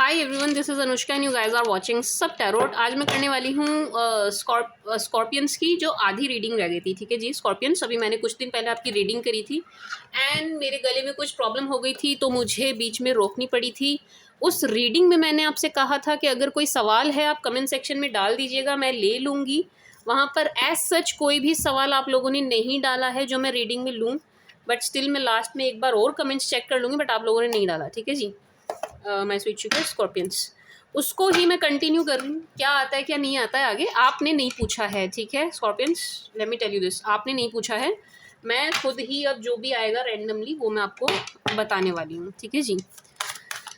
Hi everyone, this is Anushka and you guys are watching सब tarot. आज मैं करने वाली हूँ स्कॉर्पियंस की जो आधी रीडिंग रह गई थी। ठीक है जी स्कॉर्पियंस, अभी मैंने कुछ दिन पहले आपकी रीडिंग करी थी एंड मेरे गले में कुछ प्रॉब्लम हो गई थी तो मुझे बीच में रोकनी पड़ी थी। उस रीडिंग में मैंने आपसे कहा था कि अगर कोई सवाल है आप कमेंट सेक्शन में डाल दीजिएगा, मैं ले लूँगी। वहाँ पर एज सच कोई भी सवाल आप लोगों ने नहीं डाला है जो मैं रीडिंग में लूँ, बट स्टिल मैं लास्ट में एक बार और कमेंट्स चेक कर लूँगी, बट आप लोगों ने नहीं डाला। ठीक है जी, मैं स्विच चुकी हूँ स्कॉर्पियंस, उसको ही मैं कंटिन्यू कर रही हूँ। क्या आता है क्या नहीं आता है आगे आपने नहीं पूछा है। ठीक है Scorpions, let me tell you this, आपने नहीं पूछा है, मैं खुद ही अब जो भी आएगा रैंडमली वो मैं आपको बताने वाली हूँ। ठीक है जी,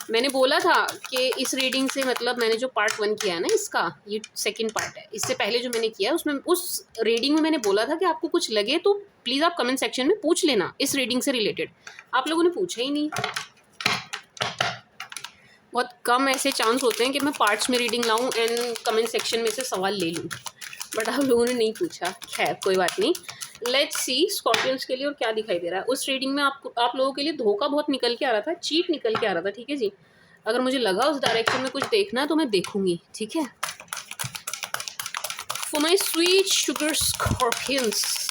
मैंने बोला था कि इस रीडिंग से मतलब मैंने जो पार्ट 1 किया है ना, इसका ये सेकंड पार्ट है। इससे पहले जो मैंने किया है उसमें, उस रीडिंग में मैंने बोला था कि आपको कुछ लगे तो प्लीज़ आप कमेंट सेक्शन में पूछ लेना इस रीडिंग से रिलेटेड। आप लोगों ने पूछा ही नहीं। बहुत कम ऐसे चांस होते हैं कि मैं पार्ट्स में रीडिंग लाऊं एंड कमेंट सेक्शन में से सवाल ले लूं, बट आप लोगों ने नहीं पूछा। खैर कोई बात नहीं, लेट्स सी स्कॉर्पियंस के लिए और क्या दिखाई दे रहा है। उस रीडिंग में आप लोगों के लिए धोखा बहुत निकल के आ रहा था, चीट निकल के आ रहा था। ठीक है जी, अगर मुझे लगा उस डायरेक्शन में कुछ देखना है तो मैं देखूंगी। ठीक है, for my sweet sugar Scorpions.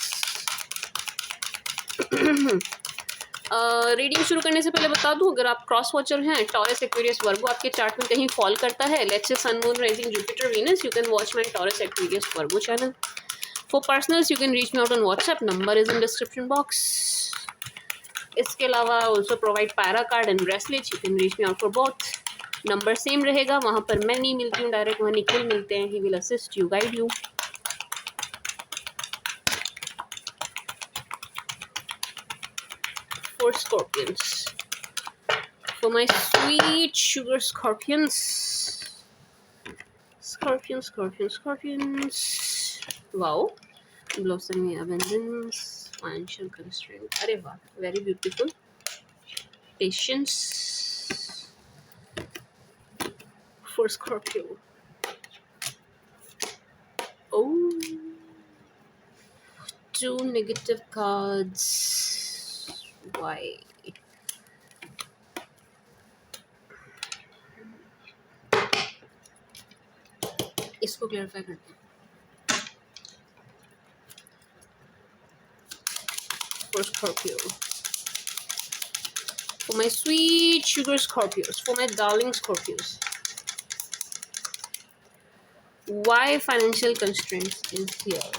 Reading शुरू करने से पहले बता दूं, अगर आप क्रॉस वॉचर हैं, टॉरस एक्वेरियस वर्गो आपके चार्ट में कहीं फॉल करता है, let's say sun moon rising Jupiter Venus, you can watch my Taurus Aquarius Virgo channel. For personals you can reach me out on WhatsApp, number is in description box. इसके अलावा also provide पैरा card and bracelets, you can reach me out for both. Number same रहेगा, वहाँ पर मैं नहीं मिलती हूँ डायरेक्ट, वहाँ निखिल मिलते हैं, he will assist you, guide you. For scorpions, for my sweet sugar scorpions, scorpions. Wow, blossoming abundance, financial constraint. अरे वाह, very beautiful. Patience for Scorpio. Oh, 2 negative cards. Why? इसको क्लैरिफाई करते हैं। For Scorpio, for my sweet sugar Scorpios, for my darling Scorpios, why financial constraints is here?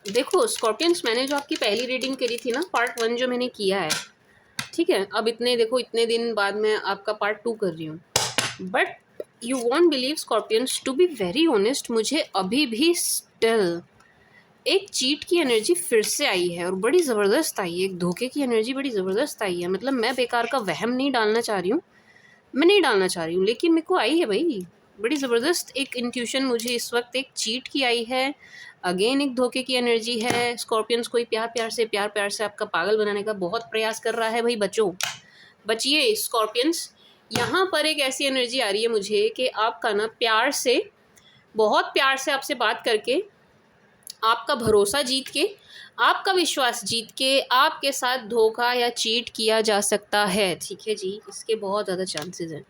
देखो Scorpions, मैंने जो आपकी पहली रीडिंग करी थी ना, पार्ट 1 जो मैंने किया है, ठीक है, अब इतने दिन बाद मैं आपका पार्ट 2 कर रही हूँ, but you won't believe Scorpions, to be very honest, मुझे अभी भी स्टिल एक चीट की एनर्जी फिर से आई है और बड़ी ज़बरदस्त आई है। एक धोखे की एनर्जी बड़ी ज़बरदस्त आई है। मतलब मैं बेकार का वहम नहीं डालना चाह रही हूँ, मैं नहीं डालना चाह रही हूँ, लेकिन मेरे को आई है भाई बड़ी ज़बरदस्त एक इंट्यूशन। मुझे इस वक्त एक चीट की आई है, अगेन एक धोखे की एनर्जी है। स्कॉर्पियंस कोई प्यार प्यार से आपका पागल बनाने का बहुत प्रयास कर रहा है। भाई बचो, बचिए स्कॉर्पियंस। यहाँ पर एक ऐसी एनर्जी आ रही है मुझे कि आपका ना प्यार से, बहुत प्यार से आपसे बात करके, आपका भरोसा जीत के, आपका विश्वास जीत के आपके साथ धोखा या चीट किया जा सकता है। ठीक है जी, इसके बहुत ज़्यादा चांसेस हैं।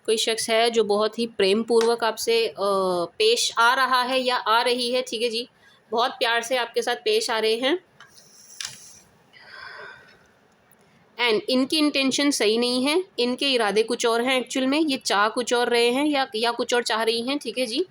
कोई शख्स है जो बहुत ही प्रेम पूर्वक आपसे पेश आ रहा है या आ रही है। ठीक है जी, बहुत प्यार से आपके साथ पेश आ रहे हैं एंड इनकी इंटेंशन सही नहीं है, इनके इरादे कुछ और हैं एक्चुअल में, ये चाह कुछ और रहे हैं या कुछ और चाह रही हैं। ठीक है जी,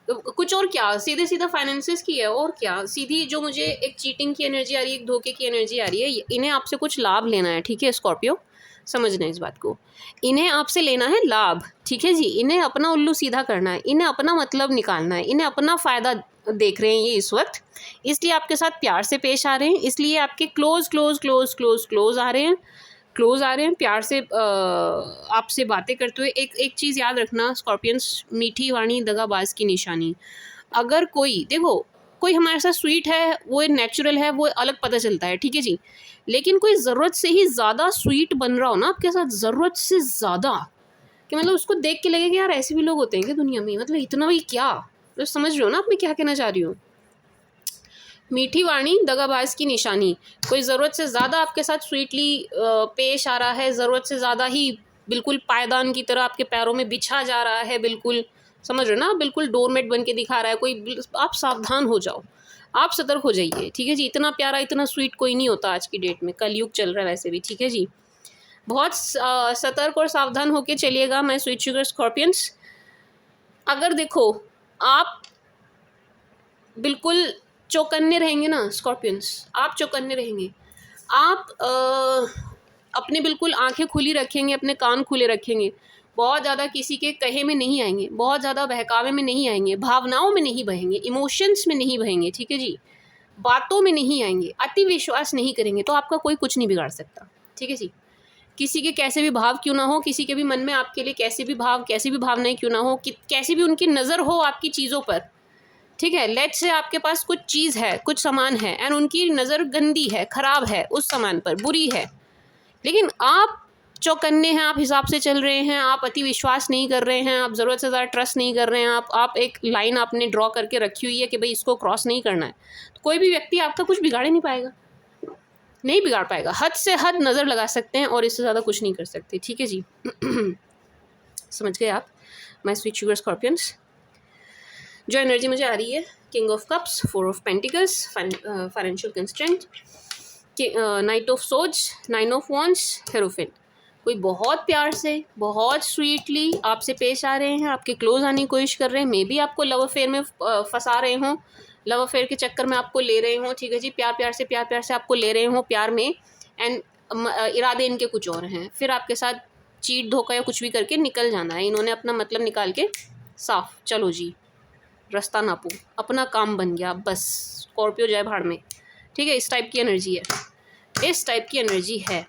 तो कुछ और क्या, सीधे सीधा फाइनेंसेस की है और क्या। सीधी जो मुझे एक चीटिंग की एनर्जी आ रही है, एक धोखे की एनर्जी आ रही है, इन्हें आपसे कुछ लाभ लेना है। ठीक है स्कॉर्पियो, समझना इस बात को, इन्हें आपसे लेना है लाभ। ठीक है जी, इन्हें अपना उल्लू सीधा करना है, इन्हें अपना मतलब निकालना है, इन्हें अपना फ़ायदा देख रहे हैं ये इस वक्त, इसलिए आपके साथ प्यार से पेश आ रहे हैं, इसलिए आपके क्लोज आ रहे हैं, प्यार से आपसे बातें करते हुए। एक चीज़ याद रखना स्कॉर्पियंस, मीठी वाणी दगाबाज की निशानी। अगर कोई, देखो कोई हमारे साथ स्वीट है, वो नेचुरल है, वो अलग पता चलता है। ठीक है जी, लेकिन कोई ज़रूरत से ही ज़्यादा स्वीट बन रहा हो ना आपके साथ, ज़रूरत से ज़्यादा, कि मतलब उसको देख के लगे कि यार ऐसे भी लोग होते हैं कि दुनिया में, मतलब इतना भी क्या, तो समझ रहे हो ना आप मैं क्या कहना चाह रही हूँ। मीठी वाणी दगाबाज की निशानी। कोई ज़रूरत से ज़्यादा आपके साथ स्वीटली पेश आ रहा है, ज़रूरत से ज़्यादा ही बिल्कुल पायदान की तरह आपके पैरों में बिछा जा रहा है, बिल्कुल समझ रहे हो ना, बिल्कुल डोरमेट बन के दिखा रहा है कोई, आप सावधान हो जाओ, आप सतर्क हो जाइए, ठीक है जी। इतना प्यारा इतना स्वीट कोई नहीं होता आज की डेट में, कलयुग चल रहा है वैसे भी, ठीक है जी। बहुत सतर्क और सावधान होके चलिएगा माय स्वीट शुगर स्कॉर्पियंस। अगर देखो आप बिल्कुल चौकन्ने रहेंगे ना स्कॉर्पियंस, आप चौकन्ने रहेंगे, आप अपने बिल्कुल आंखें खुली रखेंगे, अपने कान खुले रखेंगे, बहुत ज़्यादा किसी के कहे में नहीं आएंगे, बहुत ज़्यादा बहकावे में नहीं आएंगे, भावनाओं में नहीं बहेंगे, इमोशंस में नहीं बहेंगे, ठीक है जी, बातों में नहीं आएंगे, अति विश्वास नहीं करेंगे, तो आपका कोई कुछ नहीं बिगाड़ सकता, ठीक है जी। किसी के कैसे भी भाव क्यों ना हो, किसी के भी मन में आपके लिए कैसे भी भाव, कैसी भी भावनाएं क्यों ना हो, कैसी भी उनकी नज़र हो आपकी चीज़ों पर, ठीक है। लेट्स से आपके पास कुछ चीज़ है, कुछ सामान है, एंड उनकी नज़र गंदी है, ख़राब है उस सामान पर, बुरी है, लेकिन आप चौकन्ने हैं, आप हिसाब से चल रहे हैं, आप अति विश्वास नहीं कर रहे हैं, आप ज़रूरत से ज़्यादा ट्रस्ट नहीं कर रहे हैं, आप एक लाइन आपने ड्रॉ करके रखी हुई है कि भाई इसको क्रॉस नहीं करना है, तो कोई भी व्यक्ति आपका कुछ बिगाड़ नहीं पाएगा, नहीं बिगाड़ पाएगा। हद से हद नज़र लगा सकते हैं और इससे ज़्यादा कुछ नहीं कर सकते, ठीक है जी। समझ गए आप माय स्वीट शुगर स्कॉर्पियंस। जो एनर्जी मुझे आ रही है, king of cups, 4 of pentacles, financial constraint, knight of swords, 9 of wands, hierophant. कोई बहुत प्यार से, बहुत स्वीटली आपसे पेश आ रहे हैं, आपके क्लोज आने की कोशिश कर रहे हैं, मे बी आपको लव अफेयर में फंसा रहे हों, लव अफेयर के चक्कर में आपको ले रहे हों, ठीक है जी, प्यार प्यार से आपको ले रहे हों प्यार में, एंड इरादे इनके कुछ और हैं, फिर आपके साथ चीट धोखा या कुछ भी करके निकल जाना है, इन्होंने अपना मतलब निकाल के साफ, चलो जी रास्ता नापो, अपना काम बन गया, बस स्कॉर्पियो जय भाड़ में, ठीक है। इस टाइप की एनर्जी है, इस टाइप की एनर्जी है,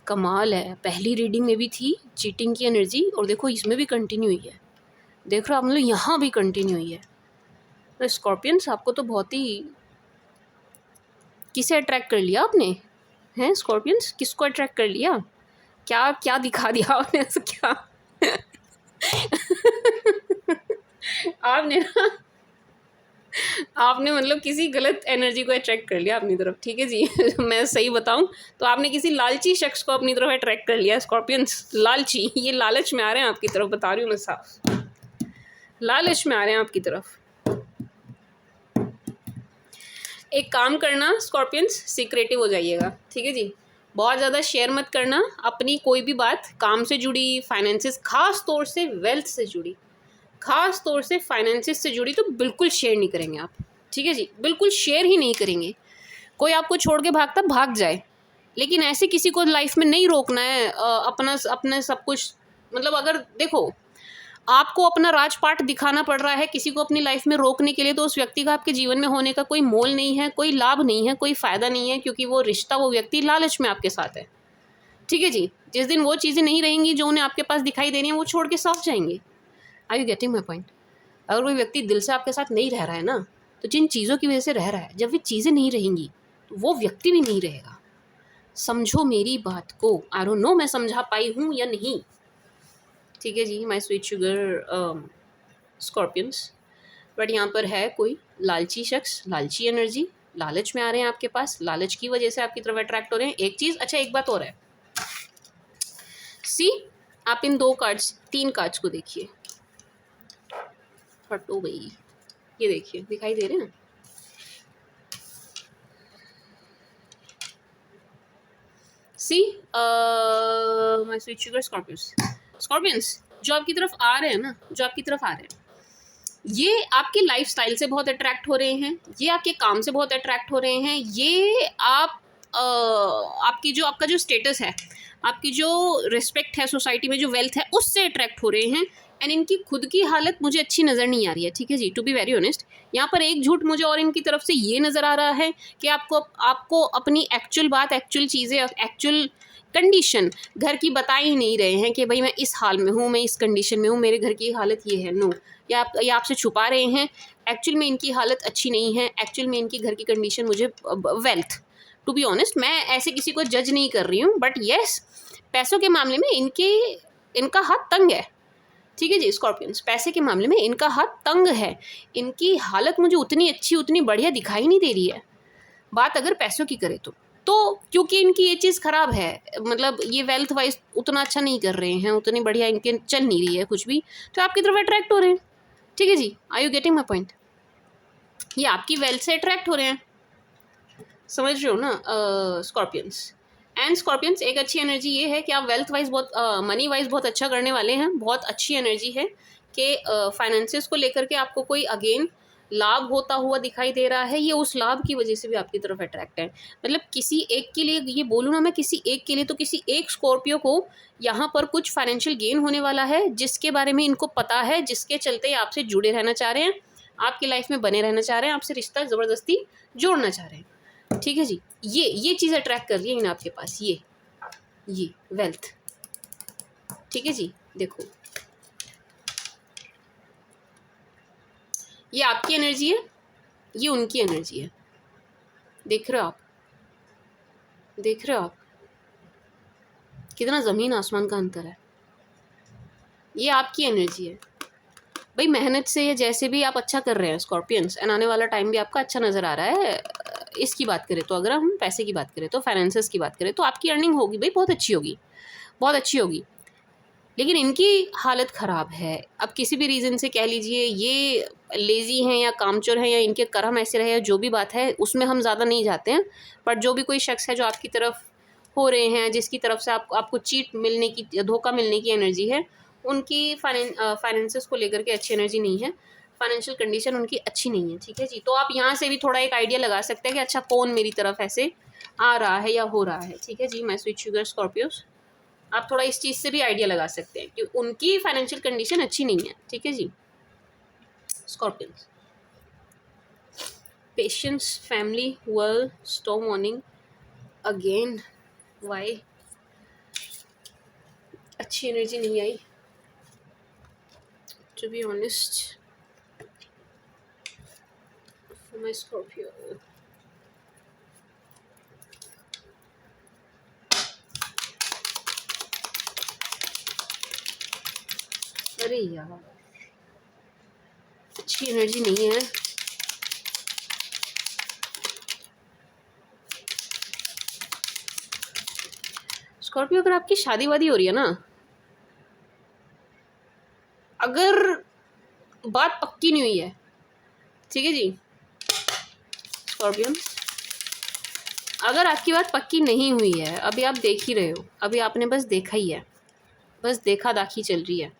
कमाल है। पहली रीडिंग में भी थी चीटिंग की एनर्जी, और देखो इसमें भी कंटिन्यू हुई है, देख रहे हो आप, मतलब यहाँ भी कंटिन्यू हुई है। तो स्कॉर्पियंस आपको तो बहुत ही, किसे अट्रैक्ट कर लिया आपने, हैं स्कॉर्पियंस, किसको अट्रैक्ट कर लिया, क्या क्या दिखा दिया आपने ऐसा, क्या आपने ना, आपने मतलब किसी गलत एनर्जी को अट्रैक्ट कर लिया अपनी तरफ, ठीक है जी। मैं सही बताऊं तो आपने किसी लालची शख्स को अपनी तरफ अट्रैक्ट कर लिया स्कॉर्पियंस, लालची, ये लालच में आ रहे हैं आपकी तरफ, बता रही हूँ मैं साफ, लालच में आ रहे हैं आपकी तरफ। एक काम करना स्कॉर्पियंस, सीक्रेटिव हो जाइएगा, ठीक है जी, बहुत ज़्यादा शेयर मत करना अपनी कोई भी बात, काम से जुड़ी, फाइनेंसिस, खास तौर से वेल्थ से जुड़ी, खास तौर से फाइनेंसिस से जुड़ी, तो बिल्कुल शेयर नहीं करेंगे आप, ठीक है जी, बिल्कुल शेयर ही नहीं करेंगे। कोई आपको छोड़ के भागता भाग जाए, लेकिन ऐसे किसी को लाइफ में नहीं रोकना है, अपना सब कुछ, मतलब अगर देखो आपको अपना राजपाट दिखाना पड़ रहा है किसी को अपनी लाइफ में रोकने के लिए, तो उस व्यक्ति का आपके जीवन में होने का कोई मोल नहीं है, कोई लाभ नहीं है, कोई फ़ायदा नहीं है, क्योंकि वो रिश्ता, वो व्यक्ति लालच में आपके साथ है, ठीक है जी। जिस दिन वो चीज़ें नहीं रहेंगी जो उन्हें आपके पास दिखाई दे रही हैं, वो छोड़ के साफ जाएंगे। Are you getting my point? अगर कोई व्यक्ति दिल से आपके साथ नहीं रह रहा है ना, तो जिन चीज़ों की वजह से रह रहा है, जब वे चीज़ें नहीं रहेंगी तो वो व्यक्ति भी नहीं रहेगा। समझो मेरी बात को, आई डोंट नो मैं समझा पाई हूँ या नहीं, ठीक है जी my sweet sugar scorpions. But यहाँ पर है कोई लालची शख्स, लालची एनर्जी, लालच में आ रहे हैं आपके पास, लालच की वजह से आपकी तरफ अट्रैक्ट हो रहे हैं। एक चीज़, अच्छा एक बात और है, सी आप इन 2 कार्ड्स, 3 कार्ड्स को देखिए, हटो भाई, ये देखिए दिखाई दे रहे हैं, see my sweet sugar Scorpions, Scorpions जो आपकी तरफ आ रहे हैं ना, जो आपकी तरफ आ रहे हैं, ये आपके लाइफस्टाइल से बहुत अट्रैक्ट हो रहे हैं, ये आपके काम से बहुत अट्रैक्ट हो रहे हैं, ये आपकी जो, आपका जो स्टेटस है, आपकी जो रिस्पेक्ट है सोसाइटी में, जो वेल्थ है, उससे अट्रैक्ट हो रहे हैं, एंड इनकी खुद की हालत मुझे अच्छी नज़र नहीं आ रही है, ठीक है जी, टू बी वेरी ऑनेस्ट। यहाँ पर एक झूठ मुझे और इनकी तरफ से ये नज़र आ रहा है कि आपको अपनी एक्चुअल बात, एक्चुअल चीज़ें, एक्चुअल कंडीशन घर की बता ही नहीं रहे हैं कि भाई मैं इस हाल में हूँ, मैं इस कंडीशन में हूँ, मेरे घर की हालत ये है, नो, या आपसे छुपा रहे हैं। एक्चुअल में इनकी हालत अच्छी नहीं है, एक्चुअल में इनकी घर की कंडीशन, मुझे वेल्थ, टू बी ऑनेस्ट मैं ऐसे किसी को जज नहीं कर रही हूँ, बट येस पैसों के मामले में इनका हाथ तंग है, ठीक है जी। स्कॉर्पियंस पैसे के मामले में इनका हाथ तंग है, इनकी हालत मुझे उतनी अच्छी उतनी बढ़िया दिखाई नहीं दे रही है, बात अगर पैसों की करें तो क्योंकि इनकी ये चीज़ ख़राब है, मतलब ये वेल्थ वाइज उतना अच्छा नहीं कर रहे हैं, उतनी बढ़िया इनके चल नहीं रही है कुछ भी, तो आपकी तरफ अट्रैक्ट हो रहे हैं। ठीक है जी, are you getting my point? ये आपकी वेल्थ से अट्रैक्ट हो रहे हैं, समझ रहे हो ना स्कॉर्पियंस। एंड स्कॉर्पियंस एक अच्छी एनर्जी ये है कि आप वेल्थ वाइज बहुत मनी वाइज बहुत अच्छा करने वाले हैं, बहुत अच्छी एनर्जी है कि फाइनेंसिस को लेकर के आपको कोई अगेन लाभ होता हुआ दिखाई दे रहा है, ये उस लाभ की वजह से भी आपकी तरफ अट्रैक्ट है। मतलब किसी एक के लिए ये बोलूँ ना मैं, किसी एक के लिए तो किसी एक स्कॉर्पियो को यहाँ पर कुछ फाइनेंशियल गेन होने वाला है, जिसके बारे में इनको पता है, जिसके चलते आपसे जुड़े रहना चाह रहे हैं, आपकी लाइफ में बने रहना चाह रहे हैं, आपसे रिश्ता ज़बरदस्ती जोड़ना चाह रहे हैं। ठीक है जी, ये चीज़ अट्रैक्ट कर रही है इन आपके पास, ये वेल्थ। ठीक है जी, देखो ये आपकी एनर्जी है, ये उनकी एनर्जी है, देख रहे हो आप, देख रहे हो आप कितना ज़मीन आसमान का अंतर है। ये आपकी एनर्जी है भाई, मेहनत से या जैसे भी आप अच्छा कर रहे हैं स्कॉर्पियंस, एंड आने वाला टाइम भी आपका अच्छा नज़र आ रहा है। इसकी बात करें तो, अगर हम पैसे की बात करें तो, फाइनेंसेस की बात करें तो आपकी अर्निंग होगी भाई, बहुत अच्छी होगी, बहुत अच्छी होगी, लेकिन इनकी हालत ख़राब है। अब किसी भी रीज़न से कह लीजिए ये लेज़ी हैं या कामचोर हैं या इनके कर्म ऐसे रहे या जो भी बात है, उसमें हम ज़्यादा नहीं जाते हैं, बट जो भी कोई शख्स है जो आपकी तरफ हो रहे हैं, जिसकी तरफ से आपको चीट मिलने की, धोखा मिलने की एनर्जी है, उनकी फाइनेंसेस को लेकर के अच्छी एनर्जी नहीं है, फाइनेंशियल कंडीशन उनकी अच्छी नहीं है। ठीक है जी, तो आप यहाँ से भी थोड़ा एक आइडिया लगा सकते हैं कि अच्छा कौन मेरी तरफ ऐसे आ रहा है या हो रहा है। ठीक है जी, मैं स्वीट शुगर स्कॉर्पियोस, आप थोड़ा इस चीज़ से भी आइडिया लगा सकते हैं कि उनकी फाइनेंशियल कंडीशन अच्छी नहीं है। ठीक है जी, scorpions. Patience, family, world, storm warning, again why अच्छी एनर्जी नहीं आई, to be honest for my Scorpio. अरे यार अच्छी एनर्जी नहीं है। स्कॉर्पियो, अगर आपकी शादी वादी हो रही है ना, अगर बात पक्की नहीं हुई है, ठीक है जी स्कॉर्पियन, अगर आपकी बात पक्की नहीं हुई है, अभी आप देख ही रहे हो, अभी आपने बस देखा ही है, बस देखा दाखी चल रही है,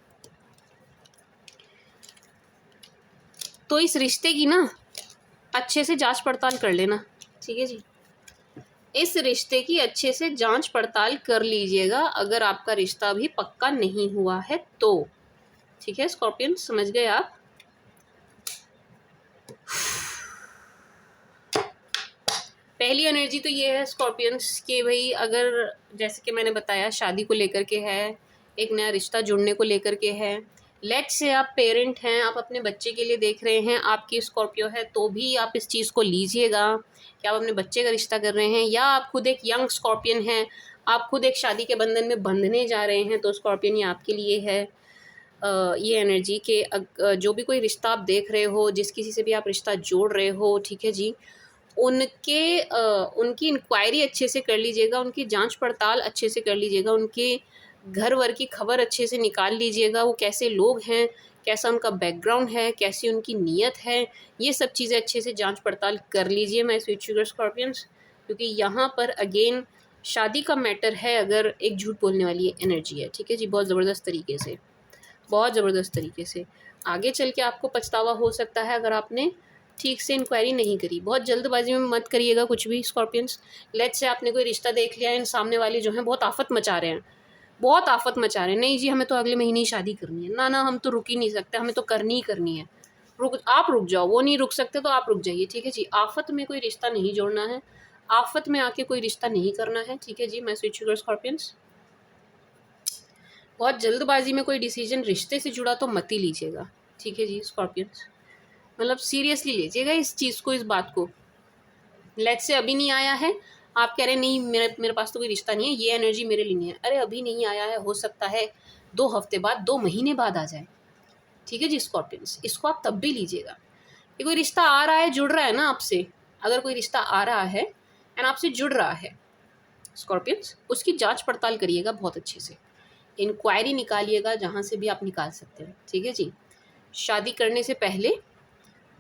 तो इस रिश्ते की ना अच्छे से जांच पड़ताल कर लेना। ठीक है जी, इस रिश्ते की अच्छे से जांच पड़ताल कर लीजिएगा, अगर आपका रिश्ता अभी पक्का नहीं हुआ है तो। ठीक है स्कॉर्पियन, समझ गए आप? पहली एनर्जी तो ये है स्कॉर्पियंस के भाई, अगर जैसे कि मैंने बताया शादी को लेकर के है, एक नया रिश्ता जुड़ने को लेकर के है, लेट्स से आप पेरेंट हैं, आप अपने बच्चे के लिए देख रहे हैं, आपकी स्कॉर्पियो है तो भी आप इस चीज़ को लीजिएगा कि आप अपने बच्चे का रिश्ता कर रहे हैं, या आप खुद एक यंग स्कॉर्पियन हैं, आप खुद एक शादी के बंधन में बंधने जा रहे हैं, तो स्कॉर्पियन ये आपके लिए है। ये एनर्जी के जो भी कोई रिश्ता आप देख रहे हो, जिस किसी से भी आप रिश्ता जोड़ रहे हो, ठीक है जी, उनकी इंक्वायरी अच्छे से कर लीजिएगा, उनकी जांच पड़ताल अच्छे से कर लीजिएगा, उनके घर वर की खबर अच्छे से निकाल लीजिएगा, वो कैसे लोग हैं, कैसा उनका बैकग्राउंड है, कैसी उनकी नीयत है, ये सब चीज़ें अच्छे से जांच पड़ताल कर लीजिए मैं स्वीट शुगर स्कॉर्पियंस, क्योंकि यहाँ पर अगेन शादी का मैटर है, अगर एक झूठ बोलने वाली एनर्जी है। ठीक है जी, बहुत ज़बरदस्त तरीके से, बहुत ज़बरदस्त तरीके से आगे चल के आपको पछतावा हो सकता है अगर आपने ठीक से इंक्वायरी नहीं करी। बहुत जल्दबाजी में मत करिएगा कुछ भी स्कॉर्पियंस। लेट्स से आपने कोई रिश्ता देख लिया है, सामने वाले जो हैं बहुत आफत मचा रहे हैं, बहुत आफत मचा रहे हैं, नहीं जी हमें तो अगले महीने ही शादी करनी है, ना ना हम तो रुक ही नहीं सकते, हमें तो करनी ही करनी है, आप रुक जाओ, वो नहीं रुक सकते तो आप रुक जाइए। ठीक है जी, आफत में कोई रिश्ता नहीं जोड़ना है, आफत में आके कोई रिश्ता नहीं करना है। ठीक है जी, मैं स्वीट शुगर स्कॉर्पियंस, बहुत जल्दबाजी में कोई डिसीजन रिश्ते से जुड़ा तो मत ही लीजिएगा। ठीक है जी स्कॉर्पियंस, मतलब सीरियसली लीजिएगा इस चीज़ को, इस बात को। लेट्स से अभी नहीं आया है, आप कह रहे हैं नहीं मेरे पास तो कोई रिश्ता नहीं है, ये एनर्जी मेरे लिए नहीं है, अरे अभी नहीं आया है, हो सकता है 2 हफ्ते बाद, 2 महीने बाद आ जाए, ठीक है जी स्कॉर्पियंस, इसको आप तब भी लीजिएगा। ये कोई रिश्ता आ रहा है, जुड़ रहा है ना आपसे, अगर कोई रिश्ता आ रहा है एंड आपसे जुड़ रहा है स्कॉर्पियंस, उसकी जांच पड़ताल करिएगा बहुत अच्छे से, इंक्वायरी निकालिएगा जहाँ से भी आप निकाल सकते हैं, ठीक है जी। शादी करने से पहले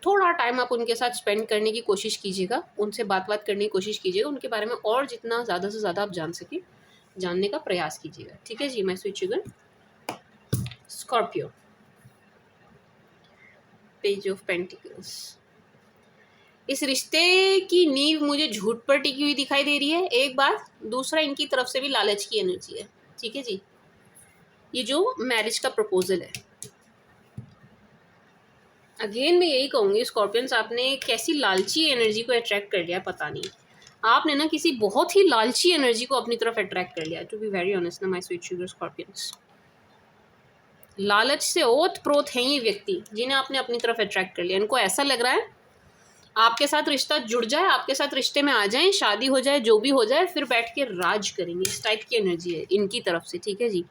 थोड़ा टाइम आप उनके साथ स्पेंड करने की कोशिश कीजिएगा, उनसे बात करने की कोशिश कीजिएगा, उनके बारे में और जितना ज़्यादा से ज़्यादा आप जान सकें जानने का प्रयास कीजिएगा, ठीक है जी। मैं switch sugar Scorpio, page of pentacles. इस रिश्ते की नींव मुझे झूठ पर टिकी हुई दिखाई दे रही है, एक बात। दूसरा, इनकी तरफ से भी लालच की एनर्जी है, ठीक है जी। ये जो मैरिज का प्रपोजल है, अगेन मैं यही कहूँगी स्कॉर्पियंस, आपने कैसी लालची एनर्जी को अट्रैक्ट कर लिया पता नहीं। आपने ना किसी बहुत ही लालची एनर्जी को अपनी तरफ अट्रैक्ट कर लिया, टू बी वेरी ऑनेस्ट ना माय स्वीट शुगर स्कॉर्पियंस। लालच से ओत प्रोत हैं ये व्यक्ति जिन्हें आपने अपनी तरफ अट्रैक्ट कर लिया। इनको ऐसा लग रहा है आपके साथ रिश्ता जुड़ जाए, आपके साथ रिश्ते में आ जाए, शादी हो जाए, जो भी हो जाए, फिर बैठ के राज करेंगे, इस टाइप की एनर्जी है इनकी तरफ से, ठीक है जी।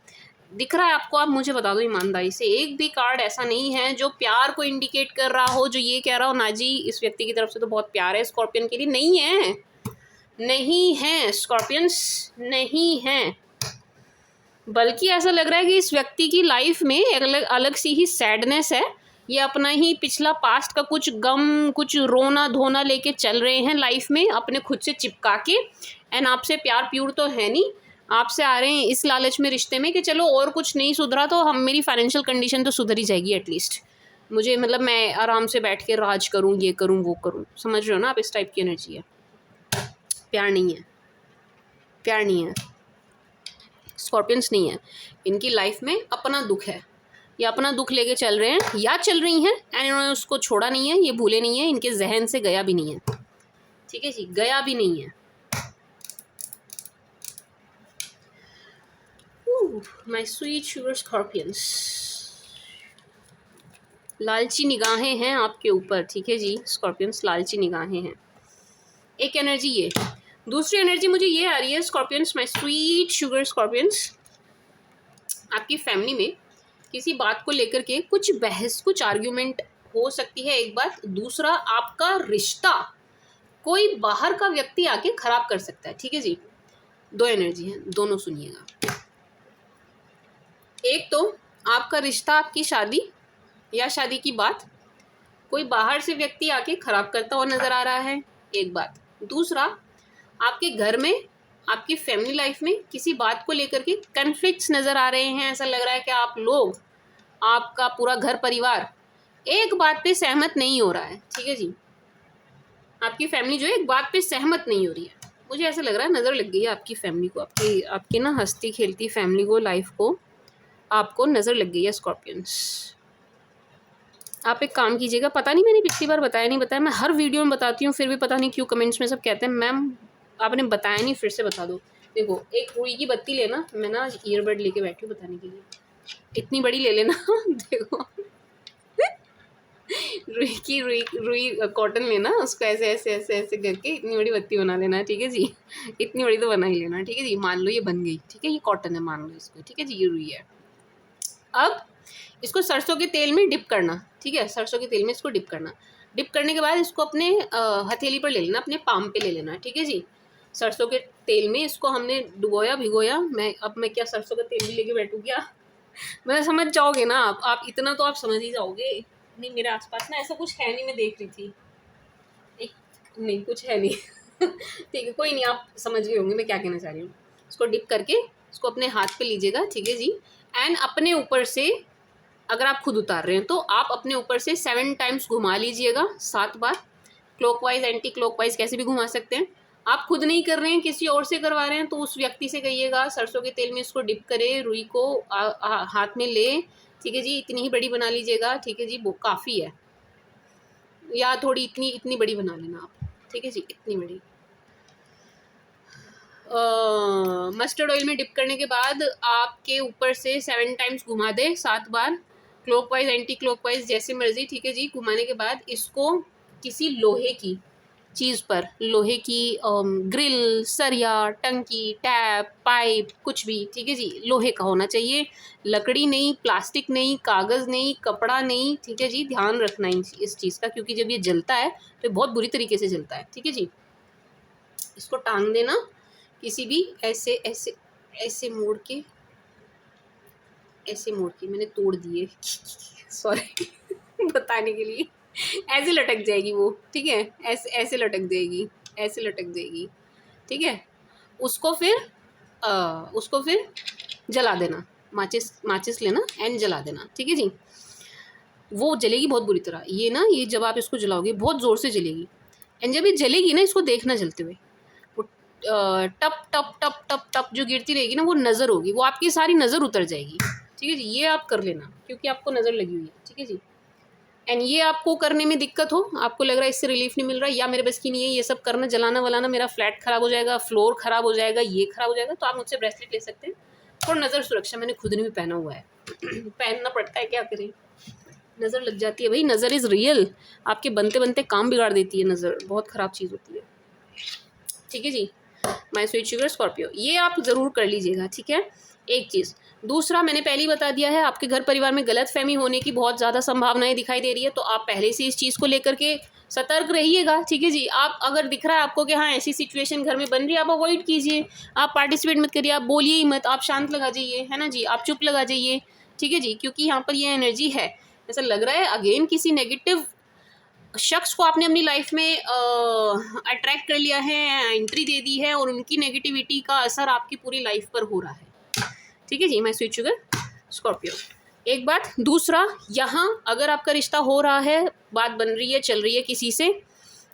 दिख रहा है आपको? आप मुझे बता दो ईमानदारी से, एक भी कार्ड ऐसा नहीं है जो प्यार को इंडिकेट कर रहा हो, जो ये कह रहा हो ना जी इस व्यक्ति की तरफ से तो बहुत प्यार है स्कॉर्पियन के लिए। नहीं है, नहीं है स्कॉर्पियंस, नहीं है। बल्कि ऐसा लग रहा है कि इस व्यक्ति की लाइफ में अलग अलग सी ही सैडनेस है, ये अपना ही पिछला पास्ट का कुछ गम, कुछ रोना धोना लेके चल रहे हैं लाइफ में अपने खुद से चिपका के। एंड आपसे प्यार प्यूर तो है नहीं, आपसे आ रहे हैं इस लालच में रिश्ते में कि चलो और कुछ नहीं सुधरा तो हम, मेरी फाइनेंशियल कंडीशन तो सुधर ही जाएगी एटलीस्ट, मुझे मतलब मैं आराम से बैठ के राज करूँ, ये करूँ वो करूँ। समझ रहे हो ना आप? इस टाइप की एनर्जी है। प्यार नहीं है, प्यार नहीं है, स्कॉर्पियंस नहीं है। इनकी लाइफ में अपना दुख है, ये अपना दुख लेके चल रहे हैं या चल रही हैं, एंड इन्होंने उसको छोड़ा नहीं है, ये भूले नहीं है, इनके जहन से गया भी नहीं है, ठीक है जी, गया भी नहीं है। माय स्वीट शुगर स्कॉर्पियंस, लालची निगाहें हैं आपके ऊपर, ठीक है जी स्कॉर्पियंस, लालची निगाहें हैं। एक एनर्जी ये, दूसरी एनर्जी मुझे ये आ रही है Scorpions, my sweet sugar Scorpions, आपकी फैमिली में किसी बात को लेकर के कुछ बहस, कुछ आर्ग्यूमेंट हो सकती है, एक बात। दूसरा, आपका रिश्ता कोई बाहर का व्यक्ति आके खराब कर सकता है, ठीक है जी। दो एनर्जी है, दोनों सुनिएगा। एक तो आपका रिश्ता, आपकी शादी या शादी की बात कोई बाहर से व्यक्ति आके खराब करता हुआ नजर आ रहा है, एक बात। दूसरा, आपके घर में, आपकी फैमिली लाइफ में किसी बात को लेकर के कन्फ्लिक्ट्स नजर आ रहे हैं। ऐसा लग रहा है कि आप लोग, आपका पूरा घर परिवार एक बात पे सहमत नहीं हो रहा है, ठीक है जी। आपकी फैमिली जो है एक बात पे सहमत नहीं हो रही है, मुझे ऐसा लग रहा है नज़र लग गई है आपकी फैमिली को, आपकी ना हंसती खेलती फैमिली को, लाइफ को आपको नज़र लग गई है स्कॉर्पियंस। आप एक काम कीजिएगा, पता नहीं मैंने पिछली बार बताया नहीं बताया, मैं हर वीडियो में बताती हूँ, फिर भी पता नहीं क्यों कमेंट्स में सब कहते हैं मैम आपने बताया नहीं, फिर से बता दो। देखो, एक रुई की बत्ती लेना, मैं ना ईयरबड लेके बैठी हूँ बताने के लिए, इतनी बड़ी ले लेना देखो रुई कॉटन लेना, उसको ऐसे ऐसे ऐसे ऐसे करके इतनी बड़ी बत्ती बना लेना, ठीक है जी। इतनी बड़ी तो बना ही लेना, ठीक है जी। मान लो ये बन गई, ठीक है, ये कॉटन है, मान लो इसको, ठीक है जी, ये रुई है। अब इसको सरसों के तेल में डिप करना, ठीक है, सरसों के तेल में इसको डिप करना। डिप करने के बाद इसको अपने हथेली पर ले लेना, अपने पाम पे ले लेना, ठीक है जी। सरसों के तेल में इसको हमने डुबोया भिगोया। मैं क्या सरसों का तेल भी लेके बैठूँ क्या? मैं समझ जाओगे ना आप इतना तो आप समझ ही जाओगे। नहीं, मेरे आसपास ना ऐसा कुछ है नहीं, मैं देख रही थी एक, नहीं कुछ है नहीं ठीक है, कोई नहीं, आप समझ गए होंगे मैं क्या कहना चाह रही हूँ। इसको डिप करके इसको अपने हाथ पे लीजिएगा, ठीक है जी। एंड अपने ऊपर से, अगर आप खुद उतार रहे हैं तो आप अपने ऊपर से 7 टाइम्स घुमा लीजिएगा, 7 बार, क्लॉकवाइज एंटी क्लॉकवाइज कैसे भी घुमा सकते हैं। आप खुद नहीं कर रहे हैं, किसी और से करवा रहे हैं, तो उस व्यक्ति से कहिएगा सरसों के तेल में इसको डिप करे, रुई को हाथ में ले, ठीक है जी। इतनी ही बड़ी बना लीजिएगा, ठीक है जी, वो काफ़ी है, या थोड़ी इतनी बड़ी बना लेना आप, ठीक है जी, इतनी बड़ी। मस्टर्ड ऑयल में डिप करने के बाद आपके ऊपर से 7 टाइम्स घुमा दे, 7 बार, क्लॉकवाइज एंटी क्लॉकवाइज जैसे मर्जी, ठीक है जी। घुमाने के बाद इसको किसी लोहे की चीज़ पर, लोहे की ग्रिल, सरिया, टंकी, टैप, पाइप, कुछ भी, ठीक है जी, लोहे का होना चाहिए, लकड़ी नहीं, प्लास्टिक नहीं, कागज़ नहीं, कपड़ा नहीं, ठीक है जी। ध्यान रखना इस चीज़ का, क्योंकि जब ये जलता है तो ये बहुत बुरी तरीके से जलता है, ठीक है जी। इसको टांग देना किसी भी ऐसे ऐसे ऐसे ऐसे मोड़ के मैंने तोड़ दिए सॉरी बताने के लिए। ऐसे लटक जाएगी वो, ठीक है, ऐसे ऐसे लटक जाएगी, ऐसे लटक जाएगी, ठीक है। उसको फिर जला देना, माचिस माचिस लेना एंड जला देना, ठीक है जी। वो जलेगी बहुत बुरी तरह, ये ना, ये जब आप इसको जलाओगे बहुत ज़ोर से जलेगी, एंड जब ये जलेगी ना, इसको देखना जलते हुए, वो टप टप टप टप टप जो गिरती रहेगी ना, वो नज़र होगी, वो आपकी सारी नज़र उतर जाएगी, ठीक है जी। ये आप कर लेना, क्योंकि आपको नज़र लगी हुई है, ठीक है जी। एंड ये आपको करने में दिक्कत हो, आपको लग रहा है इससे रिलीफ नहीं मिल रहा, या मेरे बस की नहीं है ये सब करना, जलाना वलाना, मेरा फ्लैट ख़राब हो जाएगा, फ्लोर ख़राब हो जाएगा, ये ख़राब हो जाएगा, तो आप मुझसे ब्रेसलेट ले सकते हैं। और नज़र सुरक्षा मैंने खुद ने भी पहना हुआ है पहनना पड़ता है, क्या करें, नज़र लग जाती है भाई, नज़र इज़ रियल, आपके बनते बनते काम बिगाड़ देती है नज़र, बहुत ख़राब चीज़ होती है, ठीक है जी। माय स्वीट शुगर स्कॉर्पियो, ये आप ज़रूर कर लीजिएगा, ठीक है। एक चीज़, दूसरा मैंने पहले ही बता दिया है, आपके घर परिवार में गलतफहमी होने की बहुत ज़्यादा संभावनाएं दिखाई दे रही है, तो आप पहले से इस चीज़ को लेकर के सतर्क रहिएगा, ठीक है जी। आप अगर दिख रहा है आपको कि हाँ ऐसी सिचुएशन घर में बन रही है, आप अवॉइड कीजिए, आप पार्टिसिपेट मत करिए, आप बोलिए ही मत, आप शांत लगा जाइए, है ना जी, आप चुप लगा जाइए, ठीक है जी, क्योंकि यहाँ पर ये एनर्जी है, ऐसा लग रहा है अगेन किसी नेगेटिव शख्स को आपने अपनी लाइफ में अट्रैक्ट कर लिया है, एंट्री दे दी है, और उनकी नेगेटिविटी का असर आपकी पूरी लाइफ पर हो रहा है, ठीक है जी। मैं स्वीट शुगर स्कॉर्पियो, एक बात। दूसरा, यहाँ अगर आपका रिश्ता हो रहा है, बात बन रही है, चल रही है किसी से,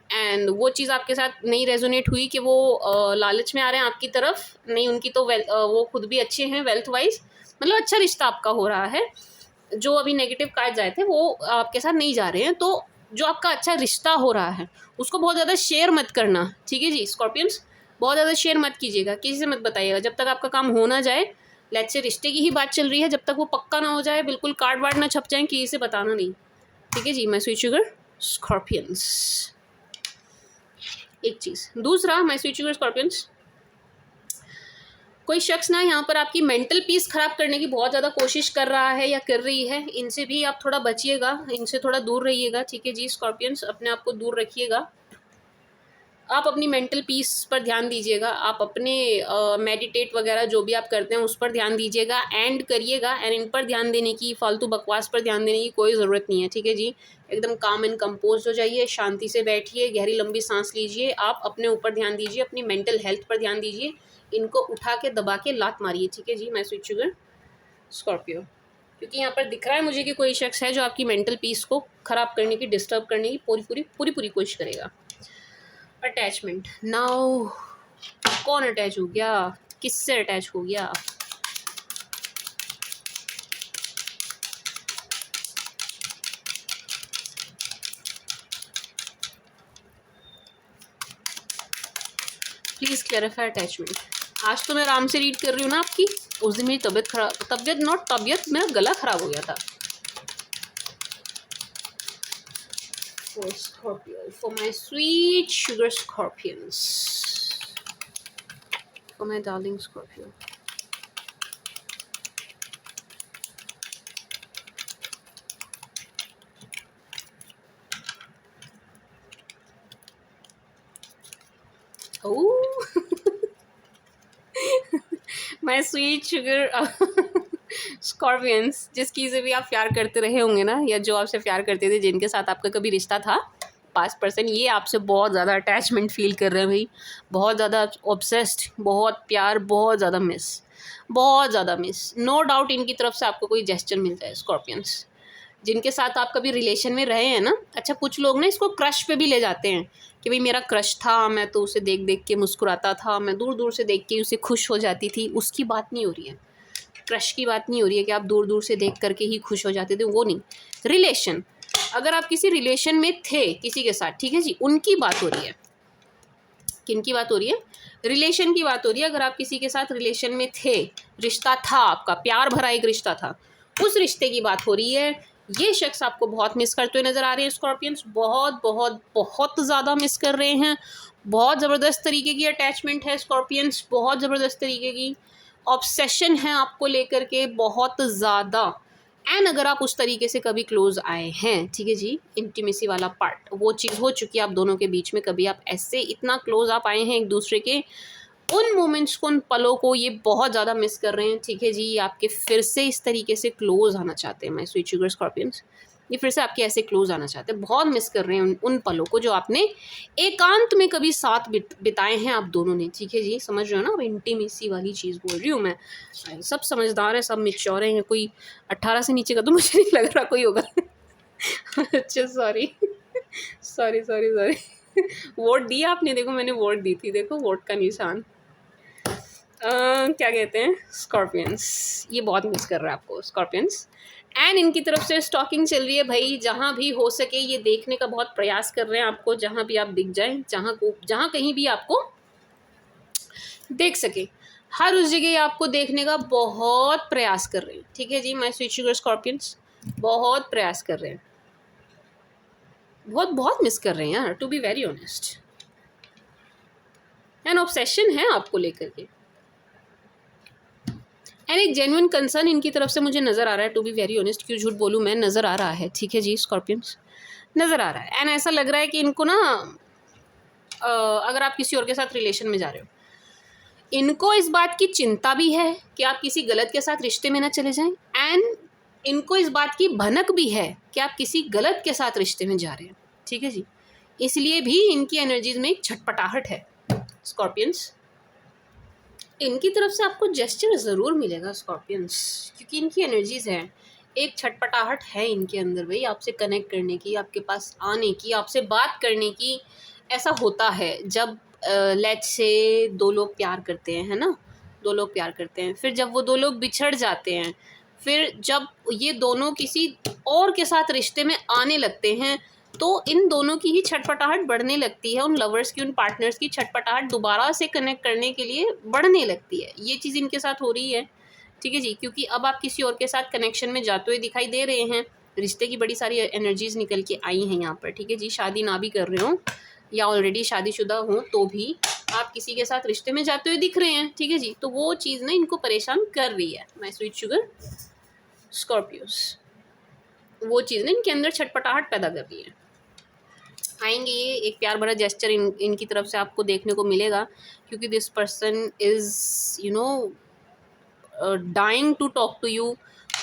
एंड वो चीज़ आपके साथ नहीं रेजोनेट हुई कि वो लालच में आ रहे हैं आपकी तरफ, नहीं, उनकी तो वो खुद भी अच्छे हैं वेल्थ वाइज, मतलब अच्छा रिश्ता आपका हो रहा है, जो अभी नेगेटिव कार्ड्स आए थे वो आपके साथ नहीं जा रहे हैं, तो जो आपका अच्छा रिश्ता हो रहा है उसको बहुत ज़्यादा शेयर मत करना, ठीक है जी स्कॉर्पियंस, बहुत ज़्यादा शेयर मत कीजिएगा, किसी से मत बताइएगा, जब तक आपका काम हो ना जाए। लेट्स से रिश्ते की ही बात चल रही है, जब तक वो पक्का ना हो जाए, बिल्कुल कार्ड वार्ड ना छप जाए, किसी से बताना नहीं, ठीक है जी। मैं स्वीट शुगर स्कॉर्पियंस, एक चीज़। दूसरा, मैं स्वीट शुगर स्कॉर्पियंस, कोई शख्स ना यहाँ पर आपकी मेंटल पीस खराब करने की बहुत ज़्यादा कोशिश कर रहा है या कर रही है, इनसे भी आप थोड़ा बचिएगा, इनसे थोड़ा दूर रहिएगा, ठीक है जी स्कॉर्पियंस, अपने आप को दूर रखिएगा। आप अपनी मेंटल पीस पर ध्यान दीजिएगा, आप अपने मेडिटेट वगैरह जो भी आप करते हैं उस पर ध्यान दीजिएगा एंड करिएगा, एंड इन पर ध्यान देने की, फालतू बकवास पर ध्यान देने की कोई ज़रूरत नहीं है, ठीक है जी। एकदम काम एंड कंपोज हो जाइए, शांति से बैठिए, गहरी लंबी सांस लीजिए, आप अपने ऊपर ध्यान दीजिए, अपनी मेंटल हेल्थ पर ध्यान दीजिए, इनको उठा के दबा के लात मारिए, ठीक है जी। मैं स्वीट शुगर स्कॉर्पियो, क्योंकि यहाँ पर दिख रहा है मुझे कि कोई शख्स है जो आपकी मेंटल पीस को ख़राब करने की, डिस्टर्ब करने की पूरी कोशिश करेगा। अटैचमेंट नाउ, कौन अटैच हो गया, किससे अटैच हो गया, प्लीज़ क्लैरिफाई अटैचमेंट। आज तो मैं आराम से रीड कर रही हूँ ना आपकी, उस दिन मेरी तबीयत मेरा गला ख़राब हो गया था। For Scorpio, for my sweet sugar scorpions, for my darling Scorpio. Oh, my sweet sugar Scorpions, जिसकी से भी आप प्यार करते रहे होंगे ना, या जो आपसे प्यार करते थे, जिनके साथ आपका कभी रिश्ता था, पास्ट पर्सन ये आपसे बहुत ज़्यादा अटैचमेंट फील कर रहे हैं भाई, बहुत ज़्यादा ऑब्सेस्ड, बहुत प्यार, बहुत ज़्यादा मिस, नो डाउट इनकी तरफ से आपको कोई जेस्चर मिलता है स्कॉर्पियंस, जिनके साथ आप कभी रिलेशन में रहे हैं ना। अच्छा, कुछ लोग ना इसको क्रश पे भी ले जाते हैं कि भाई मेरा क्रश था, मैं तो उसे देख देख के मुस्कुराता था, मैं दूर दूर से देख के उसे खुश हो जाती थी, उसकी बात नहीं हो रही है, क्रश की बात नहीं हो रही है कि आप दूर दूर से देख करके ही खुश हो जाते थे, वो नहीं। रिलेशन, अगर आप किसी रिलेशन में थे किसी के साथ, ठीक है जी, उनकी बात हो रही है। किनकी बात हो रही है? रिलेशन की बात हो रही है। अगर आप किसी के साथ रिलेशन में थे, रिश्ता था, आपका प्यार भरा एक रिश्ता था, उस रिश्ते की बात हो रही है। ये शख्स आपको बहुत मिस करते हुए नज़र आ रहे हैं स्कॉर्पियंस, बहुत बहुत बहुत ज़्यादा मिस कर रहे हैं। बहुत ज़बरदस्त तरीके की अटैचमेंट है स्कॉर्पियंस, बहुत ज़बरदस्त तरीके की ऑब्सेशन है आपको लेकर के, बहुत ज़्यादा। एंड अगर आप उस तरीके से कभी क्लोज आए हैं, ठीक है जी, इंटीमेसी वाला पार्ट वो चीज़ हो चुकी है आप दोनों के बीच में, कभी आप ऐसे इतना क्लोज आप आए हैं एक दूसरे के, उन मोमेंट्स को, उन पलों को ये बहुत ज़्यादा मिस कर रहे हैं, ठीक है जी। ये आपके फिर से इस तरीके से क्लोज आना चाहते हैं माय स्वीट शुगर स्कॉर्पियंस, ये फिर से आपके ऐसे क्लोज आना चाहते हैं, बहुत मिस कर रहे हैं उन पलों को जो आपने एकांत में कभी साथ बिताए हैं आप दोनों ने, ठीक है जी। समझ रहे हो ना, अब इंटीमेसी वाली चीज़ बोल रही हूँ मैं। सब समझदार है, सब मिच्योर हैं, कोई 18 से नीचे का तो मुझे नहीं लग रहा कोई होगा। अच्छा sorry sorry sorry sorry, vote दिया आपने, देखो मैंने वोट दी थी, देखो वोट का निशान। क्या कहते हैं स्कॉर्पियंस, ये बहुत मिस कर रहा है आपको स्कॉर्पियंस। एंड इनकी तरफ से स्टॉकिंग चल रही है भाई, जहाँ भी हो सके ये देखने का बहुत प्रयास कर रहे हैं आपको, जहाँ भी आप दिख जाएं, जहाँ कहीं भी आपको देख सके, हर उस जगह आपको देखने का बहुत प्रयास कर रहे हैं, ठीक है जी। माय स्वीट शुगर स्कॉर्पियंस बहुत प्रयास कर रहे हैं, बहुत बहुत मिस कर रहे हैं यार, to be very honest. And obsession है आपको लेकर के, एंड एक जेन्युइन कंसर्न इनकी तरफ से मुझे नज़र आ रहा है, टू बी वेरी ऑनेस्ट, क्यों झूठ बोलूँ मैं, नज़र आ रहा है, ठीक है जी स्कॉर्पियंस, नज़र आ रहा है। एंड ऐसा लग रहा है कि इनको ना अगर आप किसी और के साथ रिलेशन में जा रहे हो, इनको इस बात की चिंता भी है कि आप किसी गलत के साथ रिश्ते में ना चले जाएं, एंड इनको इस बात की भनक भी है कि आप किसी गलत के साथ रिश्ते में जा रहे हैं, ठीक है जी। इसलिए भी इनकी एनर्जीज में एक छटपटाहट है स्कॉर्पियंस, इनकी तरफ से आपको जेस्चर ज़रूर मिलेगा स्कॉर्पियंस, क्योंकि इनकी एनर्जीज़ हैं, एक छटपटाहट है इनके अंदर भाई, आपसे कनेक्ट करने की, आपके पास आने की, आपसे बात करने की। ऐसा होता है जब लेट्स से दो लोग प्यार करते हैं, है ना, दो लोग प्यार करते हैं, फिर जब वो दो लोग बिछड़ जाते हैं, फिर जब ये दोनों किसी और के साथ रिश्ते में आने लगते हैं, तो इन दोनों की ही छटपटाहट बढ़ने लगती है, उन लवर्स की, उन पार्टनर्स की छटपटाहट दोबारा से कनेक्ट करने के लिए बढ़ने लगती है। ये चीज़ इनके साथ हो रही है, ठीक है जी, क्योंकि अब आप किसी और के साथ कनेक्शन में जाते हुए दिखाई दे रहे हैं, रिश्ते की बड़ी सारी एनर्जीज निकल के आई हैं यहाँ पर, ठीक है जी। शादी ना भी कर रहे हो या ऑलरेडी शादीशुदा हो तो भी आप किसी के साथ रिश्ते में जाते हुए दिख रहे हैं, ठीक है जी। तो वो चीज़ ना इनको परेशान कर रही है माय स्वीट शुगर स्कॉर्पियोस, वो चीज़ ना इनके अंदर छटपटाहट पैदा कर रही है। आएंगे ये, एक प्यार भरा जेस्चर इनकी तरफ से आपको देखने को मिलेगा, क्योंकि this person is you know dying to talk to you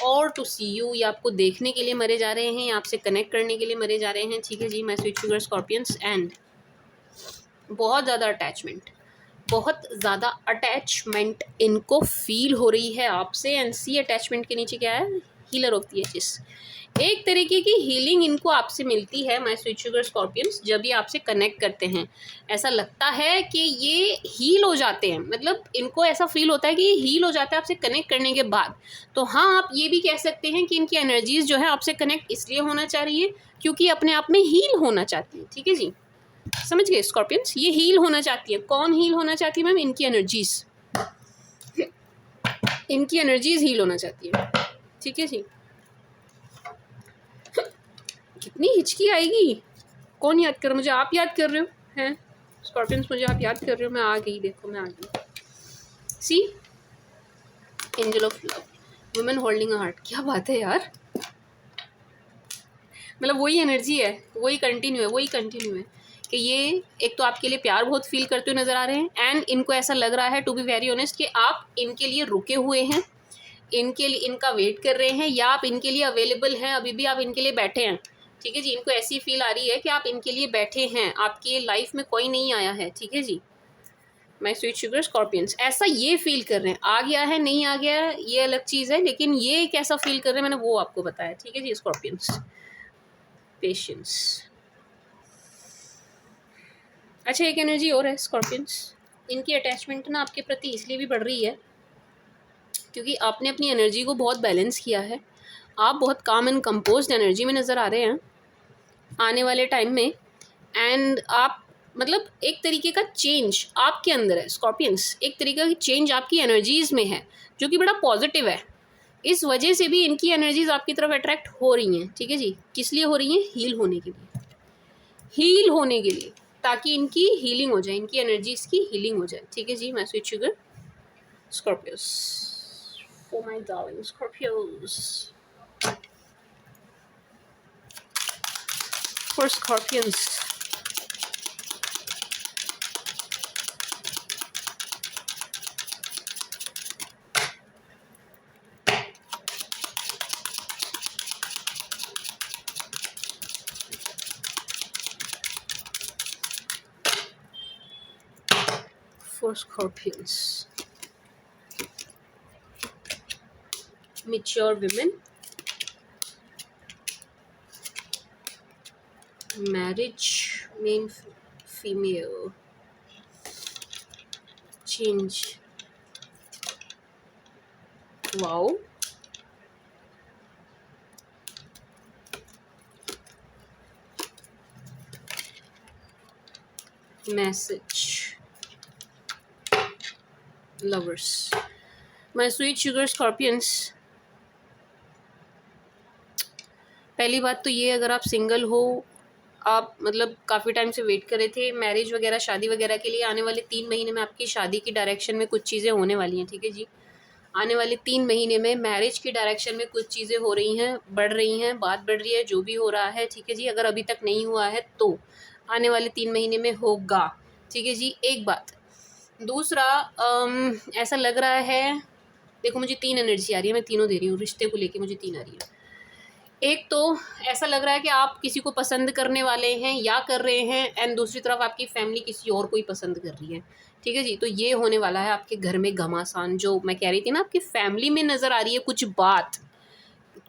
और टू सी यू। ये आपको देखने के लिए मरे जा रहे हैं, आपसे कनेक्ट करने के लिए मरे जा रहे हैं, ठीक है जी my sweet sugar Scorpions. And बहुत ज़्यादा अटैचमेंट, बहुत ज़्यादा अटैचमेंट इनको फील हो रही है आपसे। एंड सी अटैचमेंट के नीचे क्या है, हीलर ऑफ द एजेस, एक तरीके की हीलिंग इनको आपसे मिलती है माय स्वीट शुगर स्कॉर्पियंस, जब ये आपसे कनेक्ट करते हैं। ऐसा लगता है कि ये हील हो जाते हैं, मतलब इनको ऐसा फील होता है कि ये हील हो जाता है आपसे कनेक्ट करने के बाद। तो हाँ, आप ये भी कह सकते हैं कि इनकी एनर्जीज जो है आपसे कनेक्ट इसलिए होना चाह रही है क्योंकि अपने आप में हील होना चाहती है, ठीक है जी। समझ गए स्कॉर्पियंस, ये हील होना चाहती है। कौन हील होना चाहती है मैम? इनकी एनर्जीज, इनकी एनर्जीज हील होना चाहती है, ठीक है जी। कितनी हिचकी आएगी, कौन याद कर, मुझे आप याद कर रहे हो हैं स्कॉर्पियंस, मुझे आप याद कर रहे हो, मैं आ गई, देखो मैं आ गई। See angel of love, women holding a heart, क्या बात है यार, मतलब वही एनर्जी है, वही कंटिन्यू है कि ये एक तो आपके लिए प्यार बहुत फील करते हुए नज़र आ रहे हैं, एंड इनको ऐसा लग रहा है टू बी वेरी ऑनेस्ट कि आप इनके लिए रुके हुए हैं, इनके लिए इनका वेट कर रहे हैं, या आप इनके लिए अवेलेबल हैं, अभी भी आप इनके लिए बैठे हैं, ठीक है जी। इनको ऐसी फील आ रही है कि आप इनके लिए बैठे हैं, आपकी लाइफ में कोई नहीं आया है, ठीक है जी माय स्वीट शुगर स्कॉर्पियंस। ऐसा ये फील कर रहे हैं, आ गया है नहीं आ गया है ये अलग चीज़ है, लेकिन ये कैसा फील कर रहे हैं मैंने वो आपको बताया, ठीक है जी स्कॉर्पियंस। पेशेंस। अच्छा, एक एनर्जी और है स्कॉर्पियंस, इनकी अटैचमेंट ना आपके प्रति इसलिए भी बढ़ रही है क्योंकि आपने अपनी एनर्जी को बहुत बैलेंस किया है, आप बहुत काम एंड कंपोज्ड एनर्जी में नज़र आ रहे हैं आने वाले टाइम में। एंड आप मतलब एक तरीके का चेंज आपके अंदर है स्कॉर्पियंस, एक तरीके की चेंज आपकी एनर्जीज़ में है जो कि बड़ा पॉजिटिव है, इस वजह से भी इनकी एनर्जीज आपकी तरफ अट्रैक्ट हो रही हैं, ठीक है जी। किस लिए हो रही हैं? हील होने के लिए, हील होने के लिए, ताकि इनकी हीलिंग हो जाए, इनकी एनर्जीज की हीलिंग हो जाए, ठीक है जी। मैं sweet sugar Scorpios, for my darling Scorpios, for Scorpions. For Scorpions, mature women, marriage, main female, change, wow, message, lovers। My sweet sugar Scorpions, पहली बात तो ये, अगर आप सिंगल हो, आप मतलब काफ़ी टाइम से वेट कर रहे थे मैरिज वगैरह, शादी वगैरह के लिए, आने वाले 3 महीने में आपकी शादी की डायरेक्शन में कुछ चीज़ें होने वाली हैं, ठीक है जी। आने वाले 3 महीने में मैरिज की डायरेक्शन में कुछ चीज़ें हो रही हैं, बढ़ रही हैं, बात बढ़ रही है, जो भी हो रहा है, ठीक है जी। अगर अभी तक नहीं हुआ है तो आने वाले 3 महीने में होगा, ठीक है जी। एक बात। दूसरा, ऐसा लग रहा है, देखो मुझे 3 एनर्जी आ रही है, मैं तीनों दे रही हूँ, रिश्ते को लेके मुझे 3 आ रही है। एक तो ऐसा लग रहा है कि आप किसी को पसंद करने वाले हैं या कर रहे हैं, एंड दूसरी तरफ आपकी फैमिली किसी और को ही पसंद कर रही है, ठीक है जी। तो ये होने वाला है आपके घर में घमासान, जो मैं कह रही थी ना, आपकी फैमिली में नज़र आ रही है कुछ बात,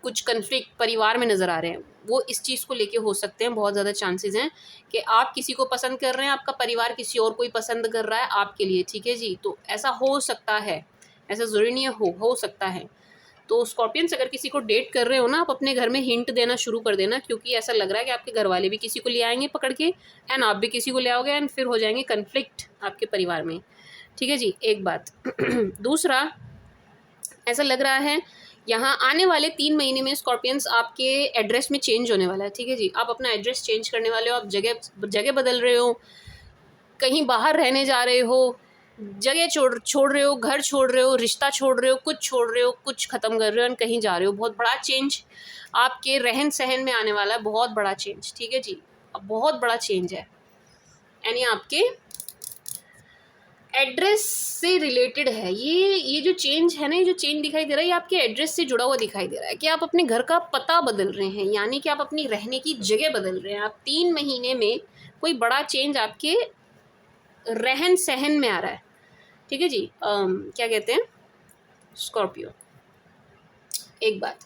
कुछ कन्फ्लिक्ट परिवार में नज़र आ रहे हैं, वो इस चीज़ को लेके हो सकते हैं। बहुत ज़्यादा चांसेस हैं कि आप किसी को पसंद कर रहे हैं, आपका परिवार किसी और को ही पसंद कर रहा है आपके लिए, ठीक है जी। तो ऐसा हो सकता है, ऐसा ज़रूरी नहीं है, हो सकता है। तो स्कॉर्पियंस, अगर किसी को डेट कर रहे हो ना, आप अपने घर में हिंट देना शुरू कर देना, क्योंकि ऐसा लग रहा है कि आपके घर वाले भी किसी को ले आएंगे पकड़ के, एंड आप भी किसी को ले आओगे, एंड फिर हो जाएंगे कन्फ्लिक्ट आपके परिवार में, ठीक है जी। एक बात। दूसरा, ऐसा लग रहा है यहाँ आने वाले 3 महीने में स्कॉर्पियंस आपके एड्रेस में चेंज होने वाला है, ठीक है जी। आप अपना एड्रेस चेंज करने वाले हो, आप जगह बदल रहे हो, कहीं बाहर रहने जा रहे हो, जगह छोड़ रहे हो, घर छोड़ रहे हो, रिश्ता छोड़ रहे हो, कुछ छोड़ रहे हो, कुछ ख़त्म कर रहे हो, और कहीं जा रहे हो। बहुत बड़ा चेंज आपके रहन सहन में आने वाला है, बहुत बड़ा चेंज, ठीक है जी। अब बहुत बड़ा चेंज है, यानी आपके एड्रेस से रिलेटेड है ये जो चेंज है ना, ये जो चेंज दिखाई दे रहा है, ये आपके एड्रेस से जुड़ा हुआ दिखाई दे रहा है कि आप अपने घर का पता बदल रहे हैं, यानी कि आप अपनी रहने की जगह बदल रहे हैं। आप 3 महीने में कोई बड़ा चेंज आपके रहन सहन में आ रहा है, ठीक है जी। क्या कहते हैं स्कॉर्पियो। एक बात।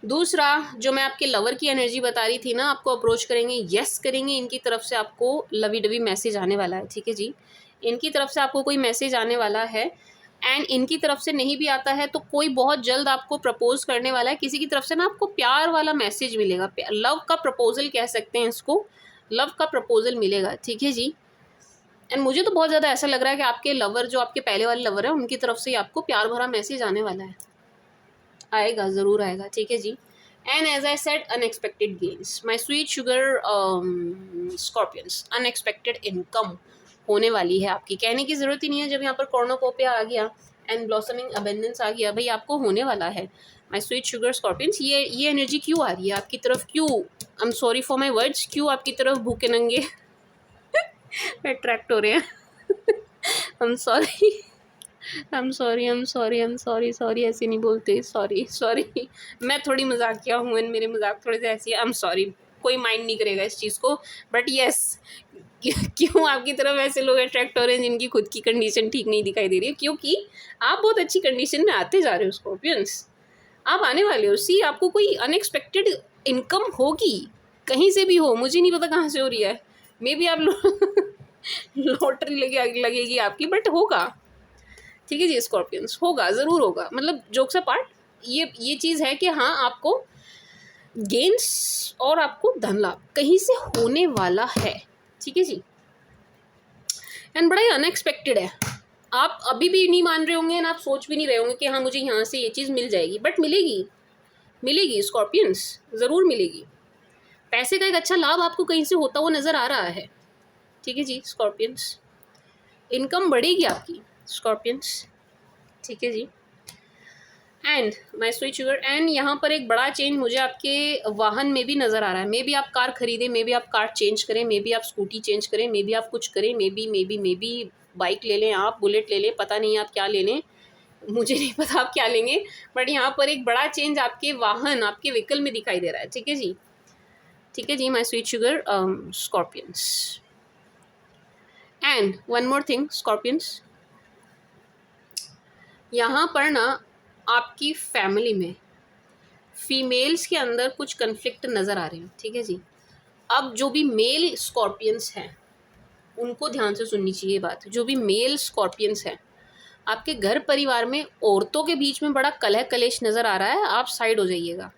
दूसरा, जो मैं आपके लवर की एनर्जी बता रही थी ना, आपको अप्रोच करेंगे, यस करेंगे, इनकी तरफ से आपको लवी डवी मैसेज आने वाला है, ठीक है जी। इनकी तरफ से आपको कोई मैसेज आने वाला है, एंड इनकी तरफ से नहीं भी आता है तो कोई बहुत जल्द आपको प्रपोज करने वाला है। किसी की तरफ से ना आपको प्यार वाला मैसेज मिलेगा, लव का प्रपोजल कह सकते हैं इसको, लव का प्रपोजल मिलेगा, ठीक है जी। एंड मुझे तो बहुत ज़्यादा ऐसा लग रहा है कि आपके लवर, जो आपके पहले वाले लवर है, उनकी तरफ से ही आपको प्यार भरा मैसेज आने वाला है, आएगा, ज़रूर आएगा, ठीक है जी। And as I said, unexpected gains, my sweet sugar scorpions, unexpected income होने वाली है आपकी। कहने की ज़रूरत ही नहीं है, जब यहाँ पर कॉर्नोकोपिया आ गया एंड ब्लॉसमिंग अबेंडेंस आ गया, भाई आपको होने वाला है। माई स्वीट शुगर स्कॉर्पियंस, ये एनर्जी क्यों आ रही है आपकी तरफ, क्यों, I am sorry for my words, क्यों आपकी तरफ भूखे नंगे अट्रैक्ट हो रहे हैं। सॉरी, ऐसे नहीं बोलते, सॉरी। मैं थोड़ी मजाकिया हूँ, मेरे मजाक थोड़े से ऐसी है, आई एम सॉरी, कोई माइंड नहीं करेगा इस चीज़ को, बट येस, क्यों आपकी तरफ ऐसे लोग अट्रैक्ट हो रहे हैं जिनकी खुद की कंडीशन ठीक नहीं दिखाई दे रही है, क्योंकि आप बहुत अच्छी कंडीशन में आते जा रहे हो स्कॉर्पियंस, आप आने वाले हो। सी, आपको कोई अनएक्सपेक्टेड इनकम होगी, कहीं से भी हो, मुझे नहीं पता कहाँ से हो रही है, मे बी आप लॉटरी लगेगी आपकी, बट होगा, ठीक है जी स्कॉर्पियंस, होगा, ज़रूर होगा। मतलब जोक्स अपार्ट, ये चीज़ है कि हाँ, आपको गेन्स और आपको धन लाभ कहीं से होने वाला है, ठीक है जी। एंड बड़ा ही अनएक्सपेक्टेड है, आप अभी भी नहीं मान रहे होंगे, ना आप सोच भी नहीं रहे होंगे कि हाँ मुझे यहाँ से ये चीज़ मिल जाएगी, बट मिलेगी, मिलेगी स्कॉर्पियंस, ज़रूर मिलेगी। पैसे का एक अच्छा लाभ आपको कहीं से होता हुआ नज़र आ रहा है, ठीक है जी स्कॉर्पियंस। इनकम बढ़ेगी आपकी स्कॉर्पियंस, ठीक है जी। And my sweet sugar, and यहाँ पर एक बड़ा चेंज मुझे आपके वाहन में भी नज़र आ रहा है। मे बी आप कार खरीदें, मे बी आप कार चेंज करें, मे बी आप स्कूटी चेंज करें, मे बी आप कुछ करें, मे बी बाइक ले लें, आप बुलेट ले लें, पता नहीं आप क्या ले लें, मुझे नहीं पता आप क्या लेंगे, बट यहाँ पर एक बड़ा चेंज आपके वाहन, आपके व्हीकल में दिखाई दे रहा है, ठीक है जी, ठीक है जी my sweet sugar Scorpions. And one more thing scorpions, यहाँ पर ना आपकी फैमिली में फीमेल्स के अंदर कुछ कन्फ्लिक्ट नज़र आ रहे हैं, ठीक है जी। अब जो भी मेल स्कॉर्पियंस हैं उनको ध्यान से सुननी चाहिए बात। जो भी मेल स्कॉर्पियंस हैं, आपके घर परिवार में औरतों के बीच में बड़ा कलह कलेश नज़र आ रहा है, आप साइड हो जाइएगा।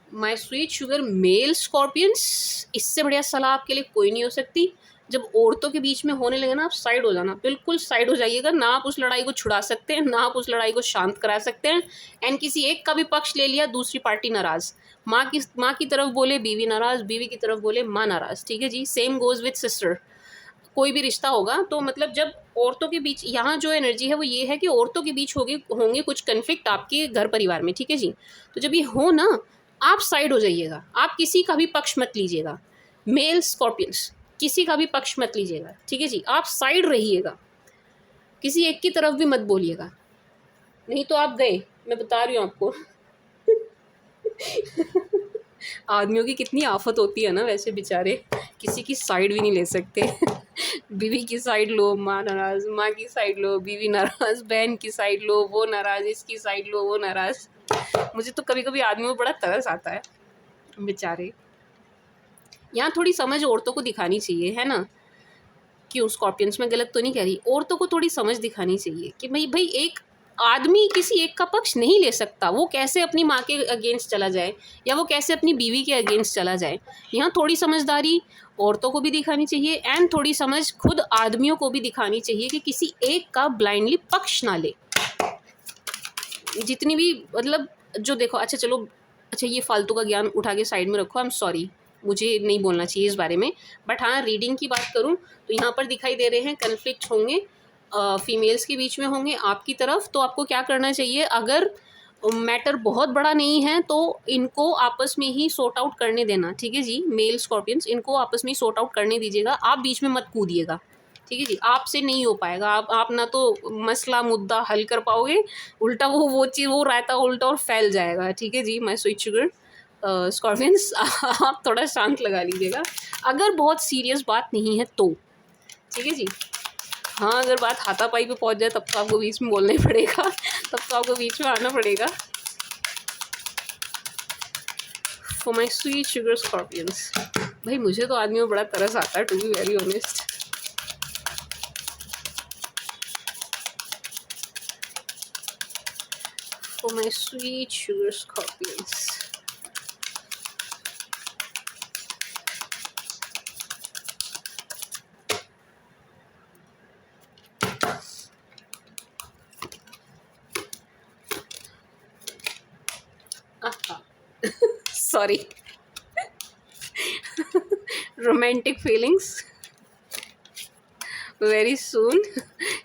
My sweet sugar male Scorpions, इससे बढ़िया सलाह आपके लिए कोई नहीं हो सकती। जब औरतों के बीच में होने लगे ना, आप साइड हो जाना, बिल्कुल साइड हो जाइएगा। ना आप उस लड़ाई को छुड़ा सकते हैं, ना आप उस लड़ाई को शांत करा सकते हैं। एंड किसी एक का भी पक्ष ले लिया, दूसरी पार्टी नाराज़, माँ की तरफ बोले बीवी नाराज़, बीवी की तरफ बोले माँ नाराज़, ठीक है जी। Same goes with sister. कोई भी रिश्ता होगा तो मतलब जब औरतों के बीच, यहाँ जो एनर्जी है वो ये है कि औरतों के बीच होंगे कुछ कन्फ्लिक्ट आपके घर परिवार में, ठीक है जी। तो जब ये हो ना, आप साइड हो जाइएगा, आप किसी का भी पक्ष मत लीजिएगा। मेल स्कॉर्पियंस, किसी का भी पक्ष मत लीजिएगा, ठीक है जी। आप साइड रहिएगा, किसी एक की तरफ भी मत बोलिएगा, नहीं तो आप गए, मैं बता रही हूँ आपको। आदमियों की कितनी आफत होती है ना, वैसे बेचारे किसी की साइड भी नहीं ले सकते। बीवी की साइड लो, माँ नाराज़, माँ की साइड लो, बीवी नाराज़, बहन की साइड लो, वो नाराज़, इसकी साइड लो, वो नाराज़। मुझे तो कभी कभी आदमियों को बड़ा तरस आता है बेचारे। यहाँ थोड़ी समझ औरतों को दिखानी चाहिए, है ना। क्यों स्कॉर्पियंस, में गलत तो नहीं कह रही, औरतों को थोड़ी समझ दिखानी चाहिए कि भाई एक आदमी किसी एक का पक्ष नहीं ले सकता। वो कैसे अपनी माँ के अगेंस्ट चला जाए, या वो कैसे अपनी बीवी के अगेंस्ट चला जाए। यहाँ थोड़ी समझदारी औरतों को भी दिखानी चाहिए, एंड थोड़ी समझ खुद आदमियों को भी दिखानी चाहिए कि किसी एक का ब्लाइंडली पक्ष ना ले। जितनी भी मतलब जो देखो, अच्छा चलो, अच्छा ये फालतू का ज्ञान उठा के साइड में रखो, आई एम सॉरी, मुझे नहीं बोलना चाहिए इस बारे में। बट हाँ, रीडिंग की बात करूँ तो यहाँ पर दिखाई दे रहे हैं कन्फ्लिक्ट होंगे, फीमेल्स के बीच में होंगे आपकी तरफ। तो आपको क्या करना चाहिए, अगर मैटर बहुत बड़ा नहीं है तो इनको आपस में ही सॉर्ट आउट करने देना, ठीक है जी। मेल स्कॉर्पियंस, इनको आपस में ही सॉर्ट आउट करने दीजिएगा, आप बीच में मत कूदिएगा, ठीक है जी। आपसे नहीं हो पाएगा, आप ना तो मसला मुद्दा हल कर पाओगे, उल्टा वो चीज़, वो रायता उल्टा और फैल जाएगा, ठीक है जी। माय स्वीट शुगर स्कॉर्पियंस, आप थोड़ा शांत लगा लीजिएगा, अगर बहुत सीरियस बात नहीं है तो, ठीक है जी। हाँ, अगर बात हाथापाई पे पहुंच जाए तब तो आपको बीच में बोलना ही पड़ेगा, तब तो आपको बीच में आना पड़ेगा। For my sweet sugar Scorpions, भाई मुझे तो आदमियों बड़ा तरस आता है, to be very honest. For my sweet sugar scorpions. Sorry. Romantic feelings. Very soon.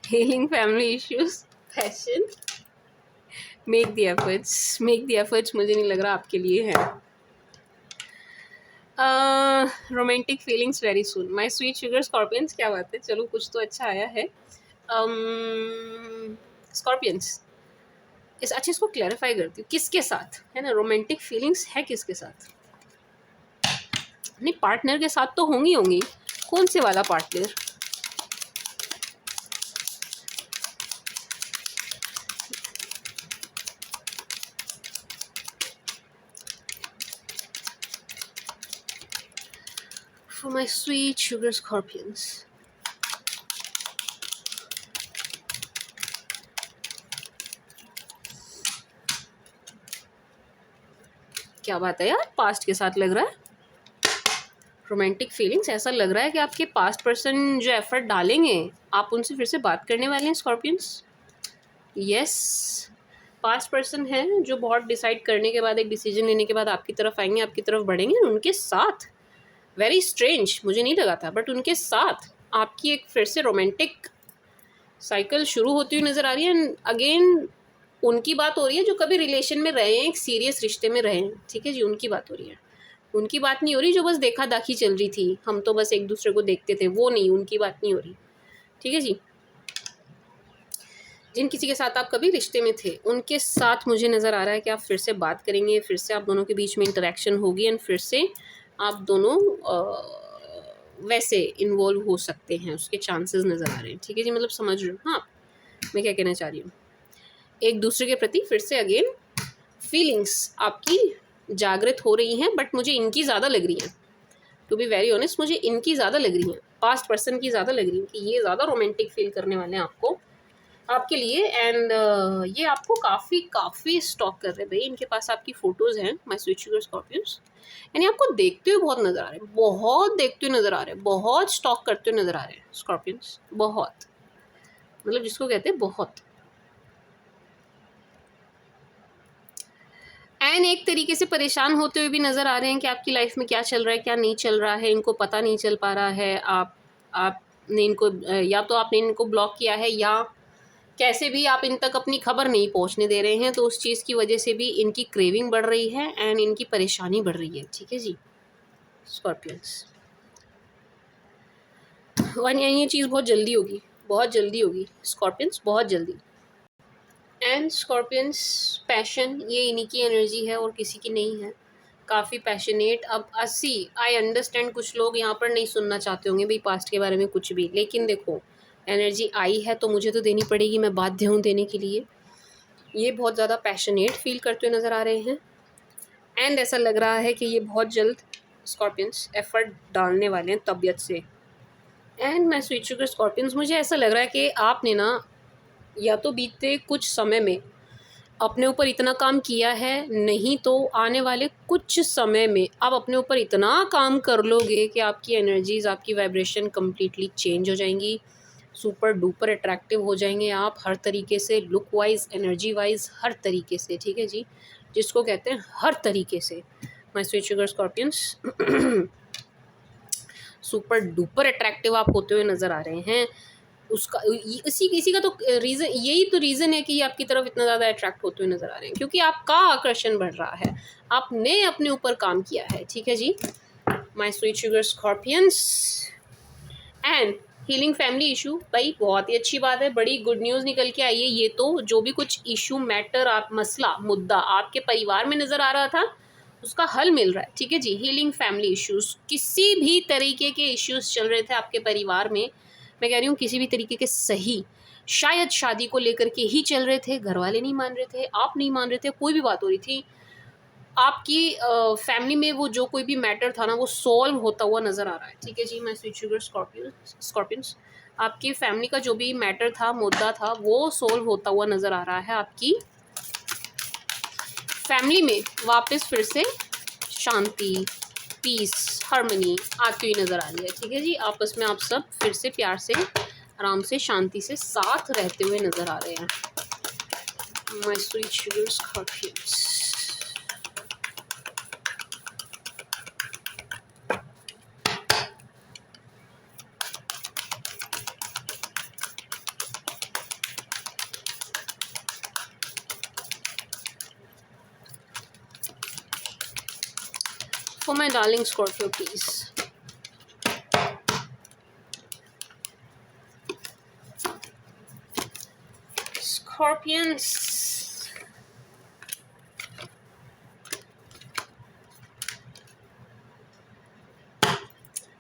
Healing family issues. Passion. Make the efforts. Make the efforts मुझे नहीं लग रहा आपके लिए है। Romantic feelings very soon, my sweet sugar Scorpions. क्या बात है, चलो कुछ तो अच्छा आया है। स्कॉर्पियंस, अच्छा इसको क्लैरिफाई करती हूँ, किसके साथ है ना रोमांटिक फीलिंग्स है, किसके साथ? नहीं, पार्टनर के साथ तो होंगी होंगी, कौन से वाला partner? For my sweet sugar scorpions. क्या बात है यार, पास्ट के साथ लग रहा है। रोमांटिक फीलिंग्स, ऐसा लग रहा है कि आपके पास्ट पर्सन जो एफर्ट डालेंगे आप उनसे फिर से बात करने वाले हैं स्कॉर्पियंस। यस, पास्ट पर्सन है जो बहुत डिसाइड करने के बाद, एक डिसीजन लेने के बाद आपकी तरफ आएंगे, आपकी तरफ बढ़ेंगे। उनके साथ वेरी स्ट्रेंज, मुझे नहीं लगा था, बट उनके साथ आपकी एक फिर से रोमांटिक साइकिल शुरू होती हुई नज़र आ रही है। एंड अगेन उनकी बात हो रही है जो कभी रिलेशन में रहे हैं, एक सीरियस रिश्ते में रहे हैं, ठीक है जी, उनकी बात हो रही है। उनकी बात नहीं हो रही जो बस देखा दाखी चल रही थी, हम तो बस एक दूसरे को देखते थे, वो नहीं, उनकी बात नहीं हो रही, ठीक है जी। जिन किसी के साथ आप कभी रिश्ते में थे उनके साथ मुझे नज़र आ रहा है कि आप फिर से बात करेंगे, फिर से आप दोनों के बीच में इंटरेक्शन होगी एंड फिर से आप दोनों वैसे इन्वॉल्व हो सकते हैं, उसके चांसेस नज़र आ रहे हैं, ठीक है जी। मतलब समझ रहे हो हाँ मैं क्या कहना चाह रही हूँ। एक दूसरे के प्रति फिर से अगेन फीलिंग्स आपकी जागृत हो रही हैं, बट मुझे इनकी ज़्यादा लग रही हैं, टू बी वेरी ऑनेस्ट, मुझे इनकी ज़्यादा लग रही हैं, पास्ट पर्सन की ज़्यादा लग रही है कि ये ज़्यादा रोमांटिक फील करने वाले हैं आपको, आपके लिए। एंड ये आपको काफ़ी स्टॉक कर रहे हैं भाई। इनके पास आपकी फ़ोटोज़ हैं, माय स्वीट शुगर स्कॉर्पियंस, यानी आपको देखते हुए बहुत नज़र आ रहे हैं, बहुत देखते हुए नज़र आ रहे हैं, बहुत स्टॉक करते हुए नज़र आ रहे हैं स्कॉर्पियंस, बहुत, मतलब जिसको कहते हैं बहुत। एंड एक तरीके से परेशान होते हुए भी नज़र आ रहे हैं कि आपकी लाइफ में क्या चल रहा है, क्या नहीं चल रहा है, इनको पता नहीं चल पा रहा है। आपने इनको या तो आपने इनको ब्लॉक किया है या कैसे भी आप इन तक अपनी खबर नहीं पहुंचने दे रहे हैं, तो उस चीज़ की वजह से भी इनकी क्रेविंग बढ़ रही है एंड इनकी परेशानी बढ़ रही है, ठीक है जी स्कॉर्पियंस। और ये चीज़ बहुत जल्दी होगी, बहुत जल्दी होगी स्कॉर्पियंस, बहुत जल्दी। एंड स्कॉर्पियंस पैशन, ये इन्हीं की एनर्जी है और किसी की नहीं है, काफ़ी पैशनेट। अब 80 आई अंडरस्टैंड, कुछ लोग यहाँ पर नहीं सुनना चाहते होंगे भाई पास्ट के बारे में कुछ भी, लेकिन देखो एनर्जी आई है तो मुझे तो देनी पड़ेगी, मैं बाध्य हूँ देने के लिए। ये बहुत ज़्यादा पैशनेट फील करते हुए नज़र आ रहे हैं एंड ऐसा लग रहा है कि ये बहुत जल्द स्कॉर्पियंस एफर्ट डालने वाले हैं तबीयत से। एंड मैं स्वीट शुगर स्कॉर्पियंस, मुझे ऐसा लग रहा है कि आपने ना या तो बीते कुछ समय में अपने ऊपर इतना काम किया है, नहीं तो आने वाले कुछ समय में आप अपने ऊपर इतना काम कर लोगे कि आपकी एनर्जीज़, आपकी वाइब्रेशन कम्प्लीटली चेंज हो जाएंगी, सुपर डुपर अट्रैक्टिव हो जाएंगे आप हर तरीके से, लुक वाइज, एनर्जी वाइज, हर तरीके से, ठीक है जी, जिसको कहते हैं हर तरीके से। My sweet sugar Scorpions super duper attractive आप होते हुए नज़र आ रहे हैं। उसका इसी का तो रीज़न, यही तो रीज़न है कि ये आपकी तरफ इतना ज़्यादा अट्रैक्ट होते हुए नज़र आ रहे हैं, क्योंकि आपका आकर्षण बढ़ रहा है, आपने अपने ऊपर काम किया है, ठीक है जी my sweet sugar Scorpions. And healing family issue, भाई बहुत ही अच्छी बात है, बड़ी गुड न्यूज़ निकल के आई है। ये तो जो भी कुछ इशू, मैटर, आप मसला, मुद्दा आपके परिवार में नज़र आ रहा था उसका हल मिल रहा है, ठीक है जी। हीलिंग फैमिली इश्यूज़, किसी भी तरीके के इश्यूज़ चल रहे थे आपके परिवार में, मैं कह रही हूँ किसी भी तरीके के, सही शायद शादी को लेकर के ही चल रहे थे, घर वाले नहीं मान रहे थे, आप नहीं मान रहे थे, कोई भी बात हो रही थी आपकी फैमिली में, वो जो कोई भी मैटर था ना वो सॉल्व होता हुआ नज़र आ रहा है, ठीक है जी माय स्वीट शुगर स्कॉर्पियंस। आपकी फैमिली का जो भी मैटर था, मुद्दा था, वो सॉल्व होता हुआ नज़र आ रहा है। आपकी फैमिली में वापस फिर से शांति, पीस, हार्मनी आती हुई नज़र आ रही है, ठीक है जी। आपस में आप सब फिर से प्यार से, आराम से, शांति से साथ रहते हुए नज़र आ रहे हैं my sweet sugar Scorpions. For my darling Scorpio, please. Scorpions.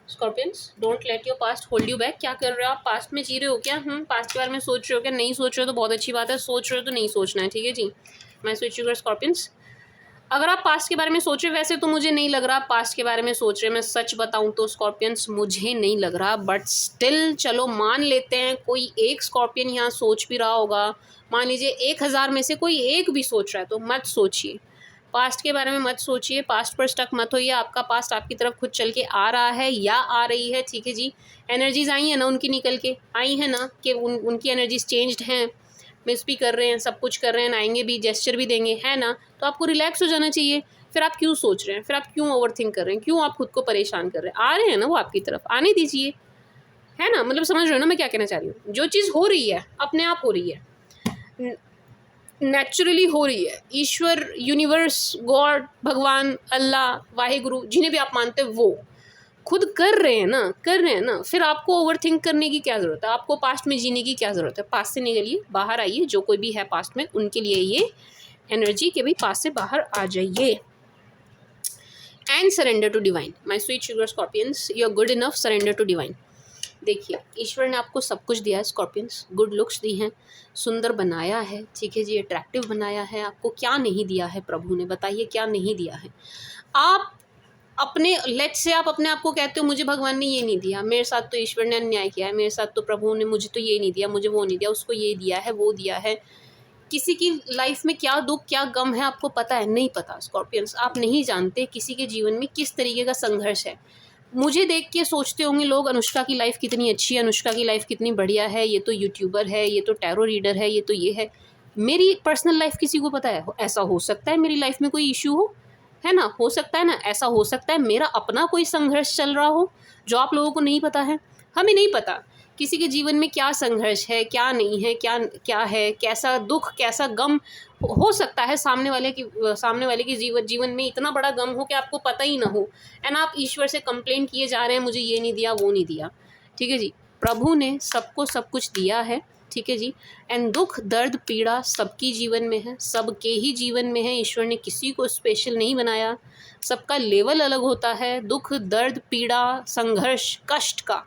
Scorpions, don't let your past hold you back. क्या कर रहे हो आप, पास्ट में जी रहे हो क्या? पास्ट के बारे में सोच रहे हो क्या? नहीं सोच रहे हो तो बहुत अच्छी बात है, सोच रहे हो तो नहीं सोचना है, ठीक है जी माय स्वीट शुगर स्कॉर्पियंस। अगर आप पास्ट के बारे में सोच रहे, वैसे तो मुझे नहीं लग रहा आप पास्ट के बारे में सोच रहे, मैं सच बताऊं तो स्कॉर्पियंस मुझे नहीं लग रहा, बट स्टिल चलो मान लेते हैं कोई एक स्कॉर्पियन यहाँ सोच भी रहा होगा। मान लीजिए 1000 में से कोई एक भी सोच रहा है तो मत सोचिए, पास्ट के बारे में मत सोचिए, पास्ट पर स्टक मत होइए। आपका पास्ट आपकी तरफ खुद चल के आ रहा है या आ रही है, ठीक है जी। एनर्जीज आई हैं ना उनकी, निकल के आई हैं ना, कि उनकी एनर्जीज चेंज्ड हैं, मिस भी कर रहे हैं, सब कुछ कर रहे हैं, आएंगे भी, जेस्चर भी देंगे, है ना। तो आपको रिलैक्स हो जाना चाहिए। फिर आप क्यों सोच रहे हैं, फिर आप क्यों ओवर थिंक कर रहे हैं, क्यों आप खुद को परेशान कर रहे हैं? आ रहे हैं ना वो आपकी तरफ, आने दीजिए, है ना। मतलब समझ रहे हो ना मैं क्या कहना चाह रही हूँ? जो चीज़ हो रही है अपने आप हो रही है, नेचुरली हो रही है। ईश्वर, यूनिवर्स, गॉड, भगवान, अल्लाह, वाहेगुरु, जिन्हें भी आप मानते हो, वो खुद कर रहे हैं ना, कर रहे हैं ना। फिर आपको ओवर थिंक करने की क्या ज़रूरत है? आपको पास्ट में जीने की क्या ज़रूरत है? पास्ट से निकलिए, बाहर आइए। जो कोई भी है पास्ट में, उनके लिए ये एनर्जी के भी पास्ट से बाहर आ जाइए। And surrender to divine. My sweet sugar Scorpions, you are good enough, surrender to divine. देखिए, ईश्वर ने आपको सब कुछ दिया है स्कॉर्पियंस, गुड लुक्स दी हैं, सुंदर बनाया है, ठीक है जी, अट्रैक्टिव बनाया है। आपको क्या नहीं दिया है प्रभु ने? बताइए क्या नहीं दिया है? आप अपने, लेट्स से आप अपने आप को कहते हो मुझे भगवान ने ये नहीं दिया, मेरे साथ तो ईश्वर ने अन्याय किया है, मेरे साथ तो प्रभु ने, मुझे तो ये नहीं दिया, मुझे वो नहीं दिया, उसको ये दिया है, वो दिया है। किसी की लाइफ में क्या दुख क्या गम है आपको पता है? नहीं पता स्कॉर्पियंस। आप नहीं जानते किसी के जीवन में किस तरीके का संघर्ष है। मुझे देख के सोचते होंगे लोग, अनुष्का की लाइफ कितनी अच्छी है, अनुष्का की लाइफ कितनी बढ़िया है, ये तो यूट्यूबर है, ये तो टैरो रीडर है, ये तो ये है। मेरी पर्सनल लाइफ किसी को पता है? ऐसा हो सकता है मेरी लाइफ में कोई इशू हो, है ना, हो सकता है ना। ऐसा हो सकता है मेरा अपना कोई संघर्ष चल रहा हो जो आप लोगों को नहीं पता है। हमें नहीं पता किसी के जीवन में क्या संघर्ष है, क्या नहीं है, क्या क्या है, कैसा दुख, कैसा गम हो सकता है। सामने वाले की जीवन में इतना बड़ा गम हो कि आपको पता ही ना हो, एंड आप ईश्वर से कंप्लेन किए जा रहे हैं, मुझे ये नहीं दिया, वो नहीं दिया, ठीक है जी। प्रभु ने सबको सब कुछ दिया है, ठीक है जी। एंड दुख दर्द पीड़ा सबकी जीवन में है, सबके ही जीवन में है। ईश्वर ने किसी को स्पेशल नहीं बनाया, सबका लेवल अलग होता है। दुख दर्द पीड़ा संघर्ष कष्ट का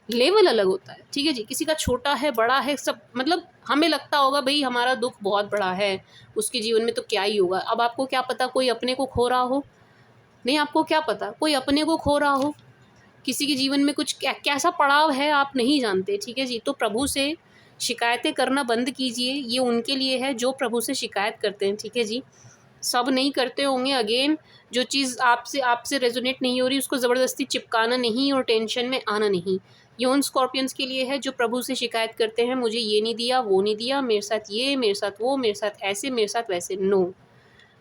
लेवल अलग होता है, ठीक है जी। किसी का छोटा है, बड़ा है, सब, मतलब हमें लगता होगा भाई हमारा दुख बहुत बड़ा है, उसके जीवन में तो क्या ही होगा। अब आपको क्या पता कोई अपने को खो रहा हो? नहीं, आपको क्या पता कोई अपने को खो रहा हो, किसी के जीवन में कुछ कैसा पड़ाव है आप नहीं जानते, ठीक है जी। तो प्रभु से शिकायतें करना बंद कीजिए। ये उनके लिए है जो प्रभु से शिकायत करते हैं, ठीक है जी। सब नहीं करते होंगे। अगेन, जो चीज़ आपसे रेजोनेट नहीं हो रही उसको ज़बरदस्ती चिपकाना नहीं और टेंशन में आना नहीं। ये उन स्कॉर्पियंस के लिए है जो प्रभु से शिकायत करते हैं, मुझे ये नहीं दिया, वो नहीं दिया, मेरे साथ ये, मेरे साथ वो, मेरे साथ ऐसे, मेरे साथ वैसे। नो,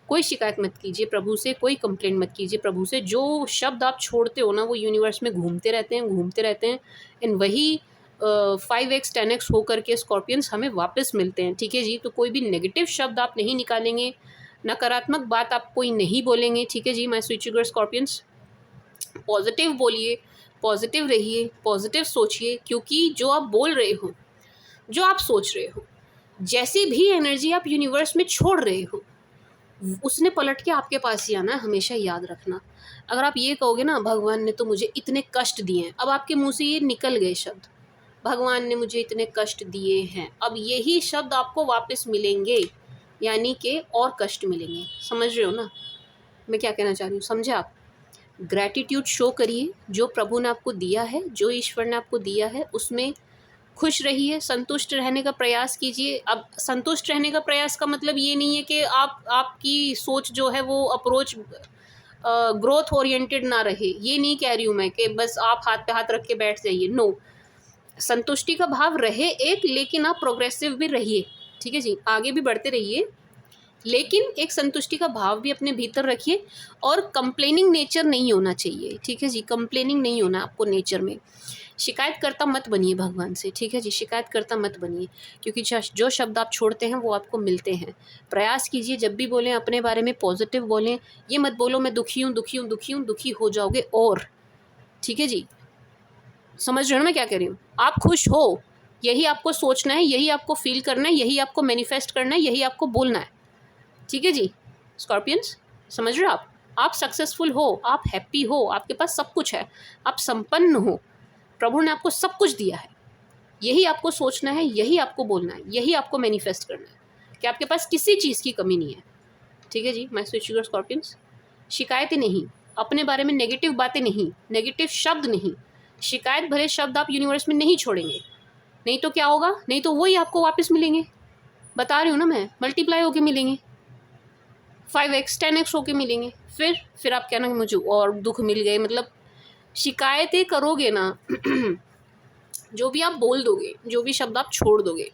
कोई शिकायत मत कीजिए प्रभु से, कोई कंप्लेंट मत कीजिए प्रभु से। जो शब्द आप छोड़ते हो ना, वो यूनिवर्स में घूमते रहते हैं, घूमते रहते हैं, एंड वही 5x 10x होकर के स्कॉर्पियंस हमें वापस मिलते हैं, ठीक है जी। तो कोई भी नेगेटिव शब्द आप नहीं निकालेंगे, नकारात्मक बात आप कोई नहीं बोलेंगे, ठीक है जी। My sweet sugar scorpions, positive बोलिए, पॉजिटिव रहिए, पॉजिटिव सोचिए, क्योंकि जो आप बोल रहे हो, जो आप सोच रहे हो, जैसी भी एनर्जी आप यूनिवर्स में छोड़ रहे हो, उसने पलट के आपके पास ही आना है, हमेशा याद रखना। अगर आप ये कहोगे ना भगवान ने तो मुझे इतने कष्ट दिए हैं, अब आपके मुंह से ये निकल गए शब्द, भगवान ने मुझे इतने कष्ट दिए हैं, अब यही शब्द आपको वापस मिलेंगे, यानी कि और कष्ट मिलेंगे। समझ रहे हो ना मैं क्या कहना चाह रही हूँ? समझे आप? ग्रैटिट्यूड शो करिए, जो प्रभु ने आपको दिया है, जो ईश्वर ने आपको दिया है, उसमें खुश रहिए, संतुष्ट रहने का प्रयास कीजिए। अब संतुष्ट रहने का प्रयास का मतलब ये नहीं है कि आपकी सोच जो है वो अप्रोच ग्रोथ ओरिएंटेड ना रहे। ये नहीं कह रही हूँ मैं कि बस आप हाथ पे हाथ रख के बैठ जाइए। नो, संतुष्टि का भाव रहे एक, लेकिन आप प्रोग्रेसिव भी रहिए, ठीक है जी। आगे भी बढ़ते रहिए, लेकिन एक संतुष्टि का भाव भी अपने भीतर रखिए। और कंप्लेनिंग नेचर नहीं होना चाहिए, ठीक है जी। कंप्लेनिंग नहीं होना आपको नेचर में। शिकायत करता मत बनिए भगवान से, ठीक है जी। शिकायत करता मत बनिए, क्योंकि जो शब्द आप छोड़ते हैं वो आपको मिलते हैं। प्रयास कीजिए जब भी बोलें अपने बारे में पॉजिटिव बोलें। ये मत बोलो मैं दुखी हूँ, दुखी हूँ, दुखी हूँ, दुखी हो जाओगे और, ठीक है जी। समझ रहे हो ना मैं क्या कह रही हूँ? आप खुश हो, यही आपको सोचना है, यही आपको फील करना है, यही आपको मैनिफेस्ट करना है, यही आपको बोलना है, ठीक है जी। स्कॉर्पियंस, समझ रहे हो आप सक्सेसफुल हो, आप हैप्पी हो, आपके पास सब कुछ है, आप संपन्न हो, प्रभु ने आपको सब कुछ दिया है। यही आपको सोचना है, यही आपको बोलना है, यही आपको मैनिफेस्ट करना है कि आपके पास किसी चीज़ की कमी नहीं है, ठीक है जी। माय स्वीट शुगर स्कॉर्पियंस, शिकायतें नहीं, अपने बारे में नेगेटिव बातें नहीं, नेगेटिव शब्द नहीं। शिकायत भरे शब्द आप यूनिवर्स में नहीं छोड़ेंगे, नहीं तो क्या होगा? नहीं तो वही आपको वापस मिलेंगे। बता रही हूँ ना मैं, मल्टीप्लाई होके मिलेंगे। 5x 10x होके मिलेंगे। फिर आप कहना कि मुझे और दुख मिल गए, मतलब शिकायतें करोगे ना जो भी आप बोल दोगे, जो भी शब्द आप छोड़ दोगे,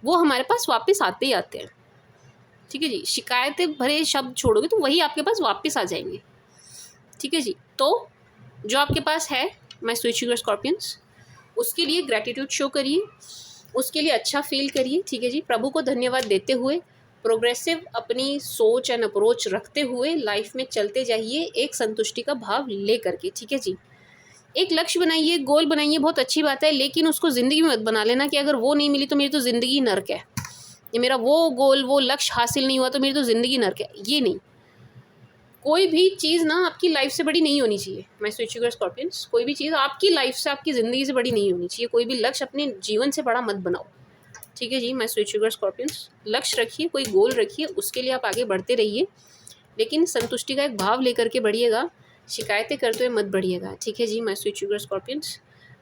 वो हमारे पास वापस आते ही आते हैं। ठीक है जी, शिकायतें भरे शब्द छोड़ोगे तो वही आपके पास वापस आ जाएंगे। ठीक है जी, तो जो आपके पास है माय स्वीट शुगर स्कॉर्पियंस, उसके लिए ग्रैटिट्यूड शो करिए, उसके लिए अच्छा फील करिए। ठीक है जी, प्रभु को धन्यवाद देते हुए, प्रोग्रेसिव अपनी सोच एंड अप्रोच रखते हुए लाइफ में चलते जाइए, एक संतुष्टि का भाव ले करके। ठीक है जी, एक लक्ष्य बनाइए, गोल बनाइए, बहुत अच्छी बात है, लेकिन उसको ज़िंदगी में मत बना लेना कि अगर वो नहीं मिली तो मेरी तो ज़िंदगी नर्क है, ये मेरा वो गोल वो लक्ष्य हासिल नहीं हुआ तो मेरी तो ज़िंदगी नर्क है। ये नहीं, कोई भी चीज़ ना आपकी लाइफ से बड़ी नहीं होनी चाहिए। मैं स्वीट शुगर स्कॉर्पियंस, कोई भी चीज़ आपकी लाइफ से, आपकी ज़िंदगी से बड़ी नहीं होनी चाहिए। कोई भी लक्ष्य अपने जीवन से बड़ा मत बनाओ। ठीक है जी, मैं स्वीट शुगर स्कॉर्पियंस, लक्ष्य रखिए, कोई गोल रखिए, उसके लिए आप आगे बढ़ते रहिए, लेकिन संतुष्टि का एक भाव लेकर के बढ़िएगा, शिकायतें करते हुए मत बढ़िएगा। ठीक है जी, मैं स्वीट शुगर स्कॉर्पियंस।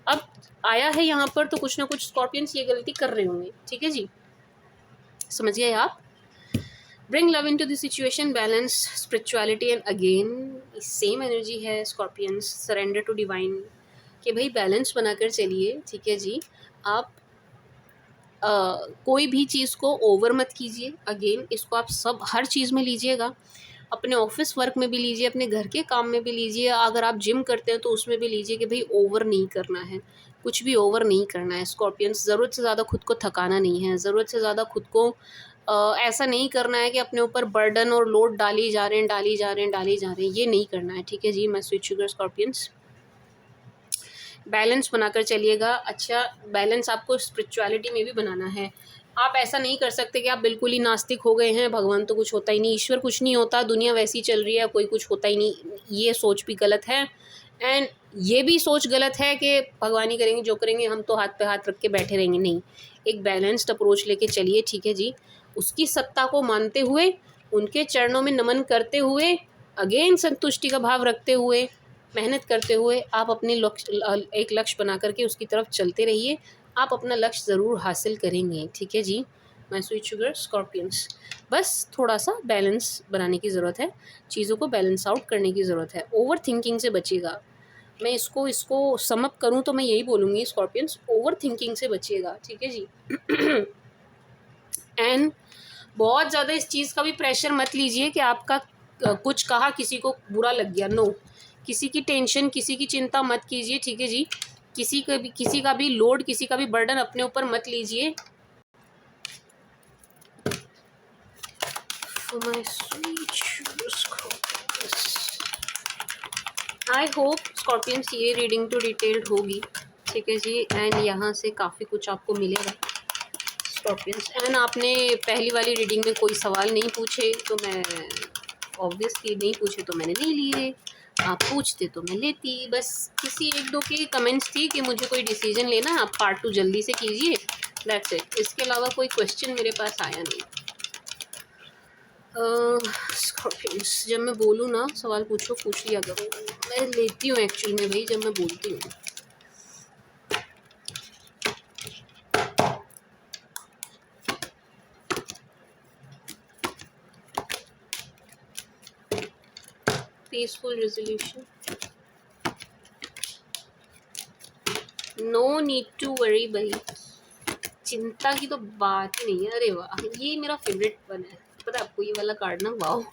अब आया है यहाँ पर तो कुछ ना कुछ स्कॉर्पियंस ये गलती कर रहे होंगे। ठीक है जी, समझ गए आप। Bring love in to the situation, balance spirituality and again same energy है स्कॉर्पियंस, सरेंडर टू डिवाइन, कि भाई बैलेंस बनाकर चलिए। ठीक है जी, आप कोई भी चीज़ को ओवर मत कीजिए। अगेन इसको आप सब हर चीज़ में लीजिएगा, अपने ऑफिस वर्क में भी लीजिए, अपने घर के काम में भी लीजिए, अगर आप जिम करते हैं तो उसमें भी लीजिए कि भाई ओवर नहीं करना है, कुछ भी ओवर नहीं करना है स्कॉर्पियंस। ज़रूरत से ज़्यादा खुद को थकाना नहीं है, ज़रूरत से ज़्यादा खुद को ऐसा नहीं करना है कि अपने ऊपर बर्डन और लोड डाली जा रहे हैं, डाली जा रहे हैं, डाली जा रहे हैं, ये नहीं करना है। ठीक है जी, मैं स्वीट शुगर स्कॉर्पियंस, बैलेंस बनाकर चलिएगा। अच्छा बैलेंस आपको स्पिरिचुअलिटी में भी बनाना है। आप ऐसा नहीं कर सकते कि आप बिल्कुल ही नास्तिक हो गए हैं, भगवान तो कुछ होता ही नहीं, ईश्वर कुछ नहीं होता, दुनिया वैसी चल रही है, कोई कुछ होता ही नहीं। ये सोच भी गलत है, एंड ये भी सोच गलत है कि भगवान ही करेंगे, जो करेंगे हम तो हाथ पे हाथ रख के बैठे रहेंगे। नहीं, एक बैलेंस्ड अप्रोच लेके चलिए। ठीक है जी, उसकी सत्ता को मानते हुए, उनके चरणों में नमन करते हुए, अगेन संतुष्टि का भाव रखते हुए, मेहनत करते हुए आप अपने लक्ष्य, एक लक्ष्य बना करके उसकी तरफ चलते रहिए, आप अपना लक्ष्य ज़रूर हासिल करेंगे। ठीक है जी, मैं स्वीट शुगर स्कॉर्पियंस, बस थोड़ा सा बैलेंस बनाने की ज़रूरत है, चीज़ों को बैलेंस आउट करने की ज़रूरत है, ओवर थिंकिंग से बचिएगा। मैं इसको सम अप करूँ तो मैं यही बोलूँगी स्कॉर्पियंस, ओवर थिंकिंग से बचिएगा। ठीक है जी एंड बहुत ज़्यादा इस चीज़ का भी प्रेशर मत लीजिए कि आपका कुछ कहा किसी को बुरा लग गया। नो, किसी की टेंशन, किसी की चिंता मत कीजिए। ठीक है जी, किसी का भी लोड, किसी का भी बर्डन अपने ऊपर मत लीजिए। आई होप स्कॉर्पियंस ये रीडिंग तो डिटेल्ड होगी। ठीक है जी, एंड यहाँ से काफ़ी कुछ आपको मिलेगा स्कॉर्पियंस। एंड आपने पहली वाली रीडिंग में कोई सवाल नहीं पूछे तो मैं ऑब्वियसली नहीं पूछे तो मैंने नहीं लिए, आप पूछते तो मैं लेती। बस किसी एक दो के कमेंट्स थी कि मुझे कोई डिसीजन लेना है, आप पार्ट 2 जल्दी से कीजिए, दैट्स इट। इसके अलावा कोई क्वेश्चन मेरे पास आया नहीं। स्कॉर्पियंस, जब मैं बोलूँ ना सवाल पूछो, पूछ लिया करो, मैं लेती हूँ एक्चुअल में भाई जब मैं बोलती हूँ। Peaceful resolution, no need to worry भाई, चिंता की तो बात ही नहीं है। अरे वाह, ये मेरा फेवरेट वन है, पता है आपको ये वाला कार्ड ना, wow.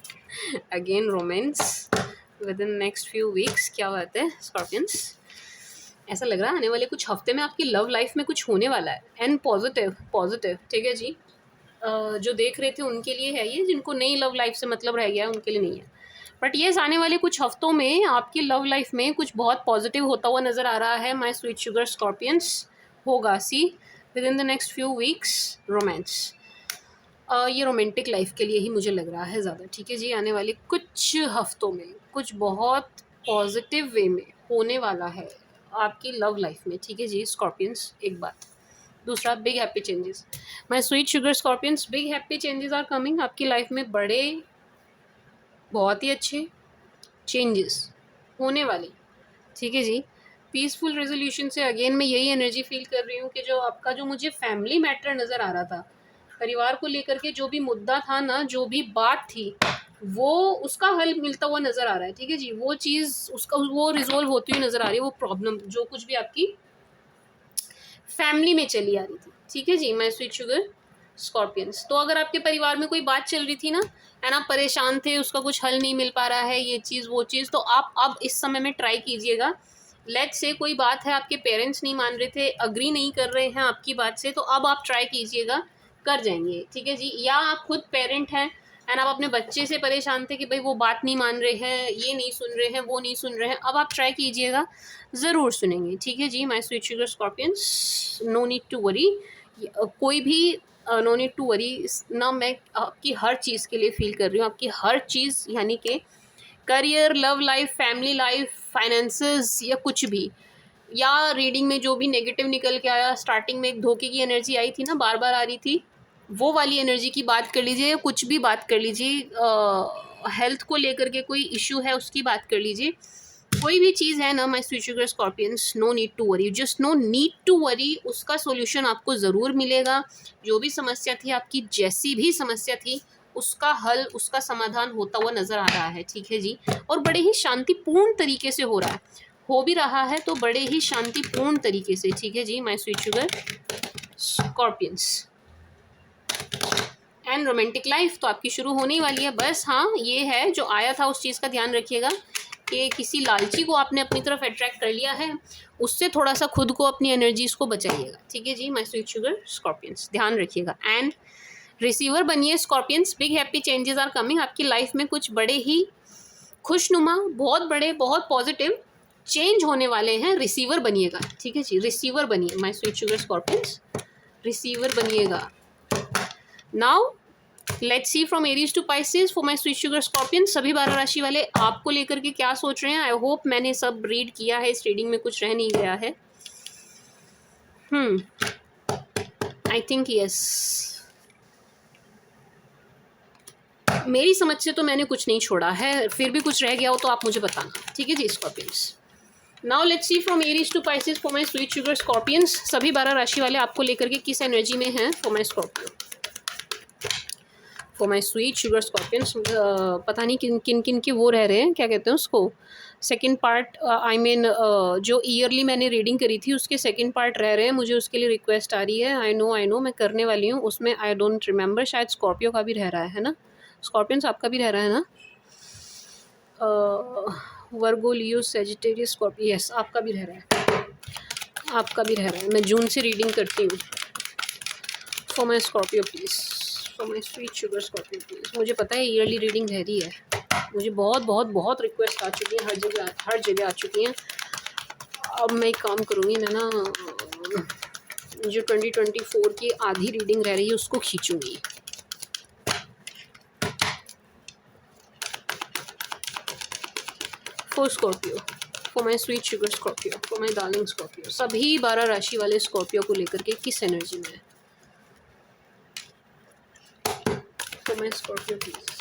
Again romance with in next few weeks, क्या बात है स्कॉर्पियंस। ऐसा लग रहा है आने वाले कुछ हफ्ते में आपकी लव लाइफ में कुछ होने वाला है, एंड पॉजिटिव पॉजिटिव। ठीक है जी, जो देख रहे थे उनके लिए है ये, जिनको नई लव लाइफ से मतलब रह गया है उनके लिए नहीं है। बट ये आने वाले कुछ हफ्तों में आपकी लव लाइफ में कुछ बहुत पॉजिटिव होता हुआ नज़र आ रहा है। माय स्वीट शुगर स्कॉर्पियंस, होगा see within the next few weeks romance. ये रोमांटिक लाइफ के लिए ही मुझे लग रहा है ज़्यादा। ठीक है जी, आने वाले कुछ हफ्तों में कुछ बहुत पॉजिटिव वे में होने वाला है आपकी लव लाइफ में। ठीक है जी स्कॉर्पियंस, एक बात। दूसरा, big happy changes. My sweet sugar Scorpions, big happy changes are coming आपकी लाइफ में, बड़े बहुत ही अच्छे चेंजेस होने वाले। ठीक है जी, पीसफुल रेजोल्यूशन से अगेन मैं यही एनर्जी फील कर रही हूँ कि जो आपका, जो मुझे फैमिली मैटर नज़र आ रहा था, परिवार को लेकर के जो भी मुद्दा था ना, जो भी बात थी, वो उसका हल मिलता हुआ नज़र आ रहा है, ठीक है जी। वो चीज़ उसका वो रिजोल्व होती हुई नज़र आ रही है, वो प्रॉब्लम जो कुछ भी आपकी फैमिली में चली आ रही थी, ठीक है जी। माय स्वीट शुगर स्कॉर्पियंस, तो अगर आपके परिवार में कोई बात चल रही थी ना एंड आप परेशान थे, उसका कुछ हल नहीं मिल पा रहा है, ये चीज़ वो चीज़, तो आप अब इस समय में ट्राई कीजिएगा। लेट्स से कोई बात है, आपके पेरेंट्स नहीं मान रहे थे, अग्री नहीं कर रहे हैं आपकी बात से, तो अब आप ट्राई कीजिएगा, कर जाएंगे, ठीक है जी। या आप खुद पेरेंट हैं एंड आप अपने बच्चे से परेशान थे कि भाई वो बात नहीं मान रहे हैं, ये नहीं सुन रहे हैं, वो नहीं सुन रहे हैं, अब आप ट्राई कीजिएगा, ज़रूर सुनेंगे, ठीक है जी। My sweet sugar Scorpions, no need to worry, कोई भी नो नीड टू वरी ना। मैं आपकी हर चीज़ के लिए फील कर रही हूँ, आपकी हर चीज़, यानी कि career, love life, family life, finances या कुछ भी, या रीडिंग में जो भी नेगेटिव निकल के आया, स्टार्टिंग में एक धोखे की एनर्जी आई थी ना, बार बार आ रही थी, वो वाली एनर्जी की बात कर लीजिए, कुछ भी बात कर लीजिए, हेल्थ को लेकर के कोई इशू है उसकी बात कर लीजिए, कोई भी चीज़ है ना, my sweet sugar Scorpions, no need to worry, just no need to worry, उसका सोल्यूशन आपको ज़रूर मिलेगा। जो भी समस्या थी आपकी, जैसी भी समस्या थी, उसका हल, उसका समाधान होता हुआ नज़र आ रहा है, ठीक है जी। और बड़े ही शांतिपूर्ण तरीके से हो रहा है, हो भी रहा है तो बड़े ही शांतिपूर्ण तरीके से, ठीक है जी। My sweet sugar Scorpions, and romantic life तो आपकी शुरू होने ही वाली है। बस हाँ, ये है जो आया था उस चीज़ का ध्यान रखिएगा कि किसी लालची को आपने अपनी तरफ अट्रैक्ट कर लिया है, उससे थोड़ा सा खुद को, अपनी एनर्जीज को बचाइएगा, ठीक है जी। माय स्वीट शुगर स्कॉर्पियंस, ध्यान रखिएगा एंड रिसीवर बनिए Scorpions, big happy changes are coming, आपकी लाइफ में कुछ बड़े ही खुशनुमा, बहुत बड़े, बहुत पॉजिटिव चेंज होने वाले हैं, रिसीवर बनिएगा, ठीक है जी। रिसीवर बनिए, my sweet sugar scorpions, receiver बनिएगा। Now let's see from Aries to Pisces for my sweet sugar scorpion, सभी 12 राशि वाले आपको लेकर के क्या सोच रहे हैं। आई होप मैंने सब रीड किया है, इस रीडिंग में कुछ रह नहीं गया है। आई थिंक यस, मेरी समझ से तो मैंने कुछ नहीं छोड़ा है, फिर भी कुछ रह गया हो तो आप मुझे बताना, ठीक है जी scorpions. Now let's see from Aries to Pisces for my sweet sugar scorpions, सभी 12 राशि वाले आपको लेकर के किस एनर्जी में हैं for my Scorpio, for my sweet sugar Scorpions. पता नहीं किन किन किन के वो रह रहे हैं, क्या कहते हैं उसको, सेकंड पार्ट, आई मीन जो ईयरली मैंने रीडिंग करी थी उसके सेकंड पार्ट रह रहे हैं, मुझे उसके लिए रिक्वेस्ट आ रही है। आई नो मैं करने वाली हूँ उसमें, आई डोंट रिमेंबर, शायद स्कॉर्पियो का भी रह रहा है ना, स्कॉर्पियंस आपका भी रह रहा है ना, वर्गो, लियो, सेजिटेरियस, स्कॉर्पियो, यस आपका भी रह रहा है, आपका भी रह रहा है। मैं जून से रीडिंग करती हूँ, for my Scorpio please, for my sweet sugar Scorpio please. मुझे पता है ईयरली रीडिंग रह रही है, मुझे बहुत बहुत बहुत रिक्वेस्ट आ चुकी है, हर जगह आ चुकी हैं। अब मैं एक काम करूँगी, मैं ना जो 2024 की आधी रीडिंग रह रही है उसको खींचूँगी। For Scorpio, for my sweet sugar Scorpio, for my darling Scorpio, सभी 12 राशि वाले स्कॉर्पियो को लेकर के किस एनर्जी में है for my Scorpio please.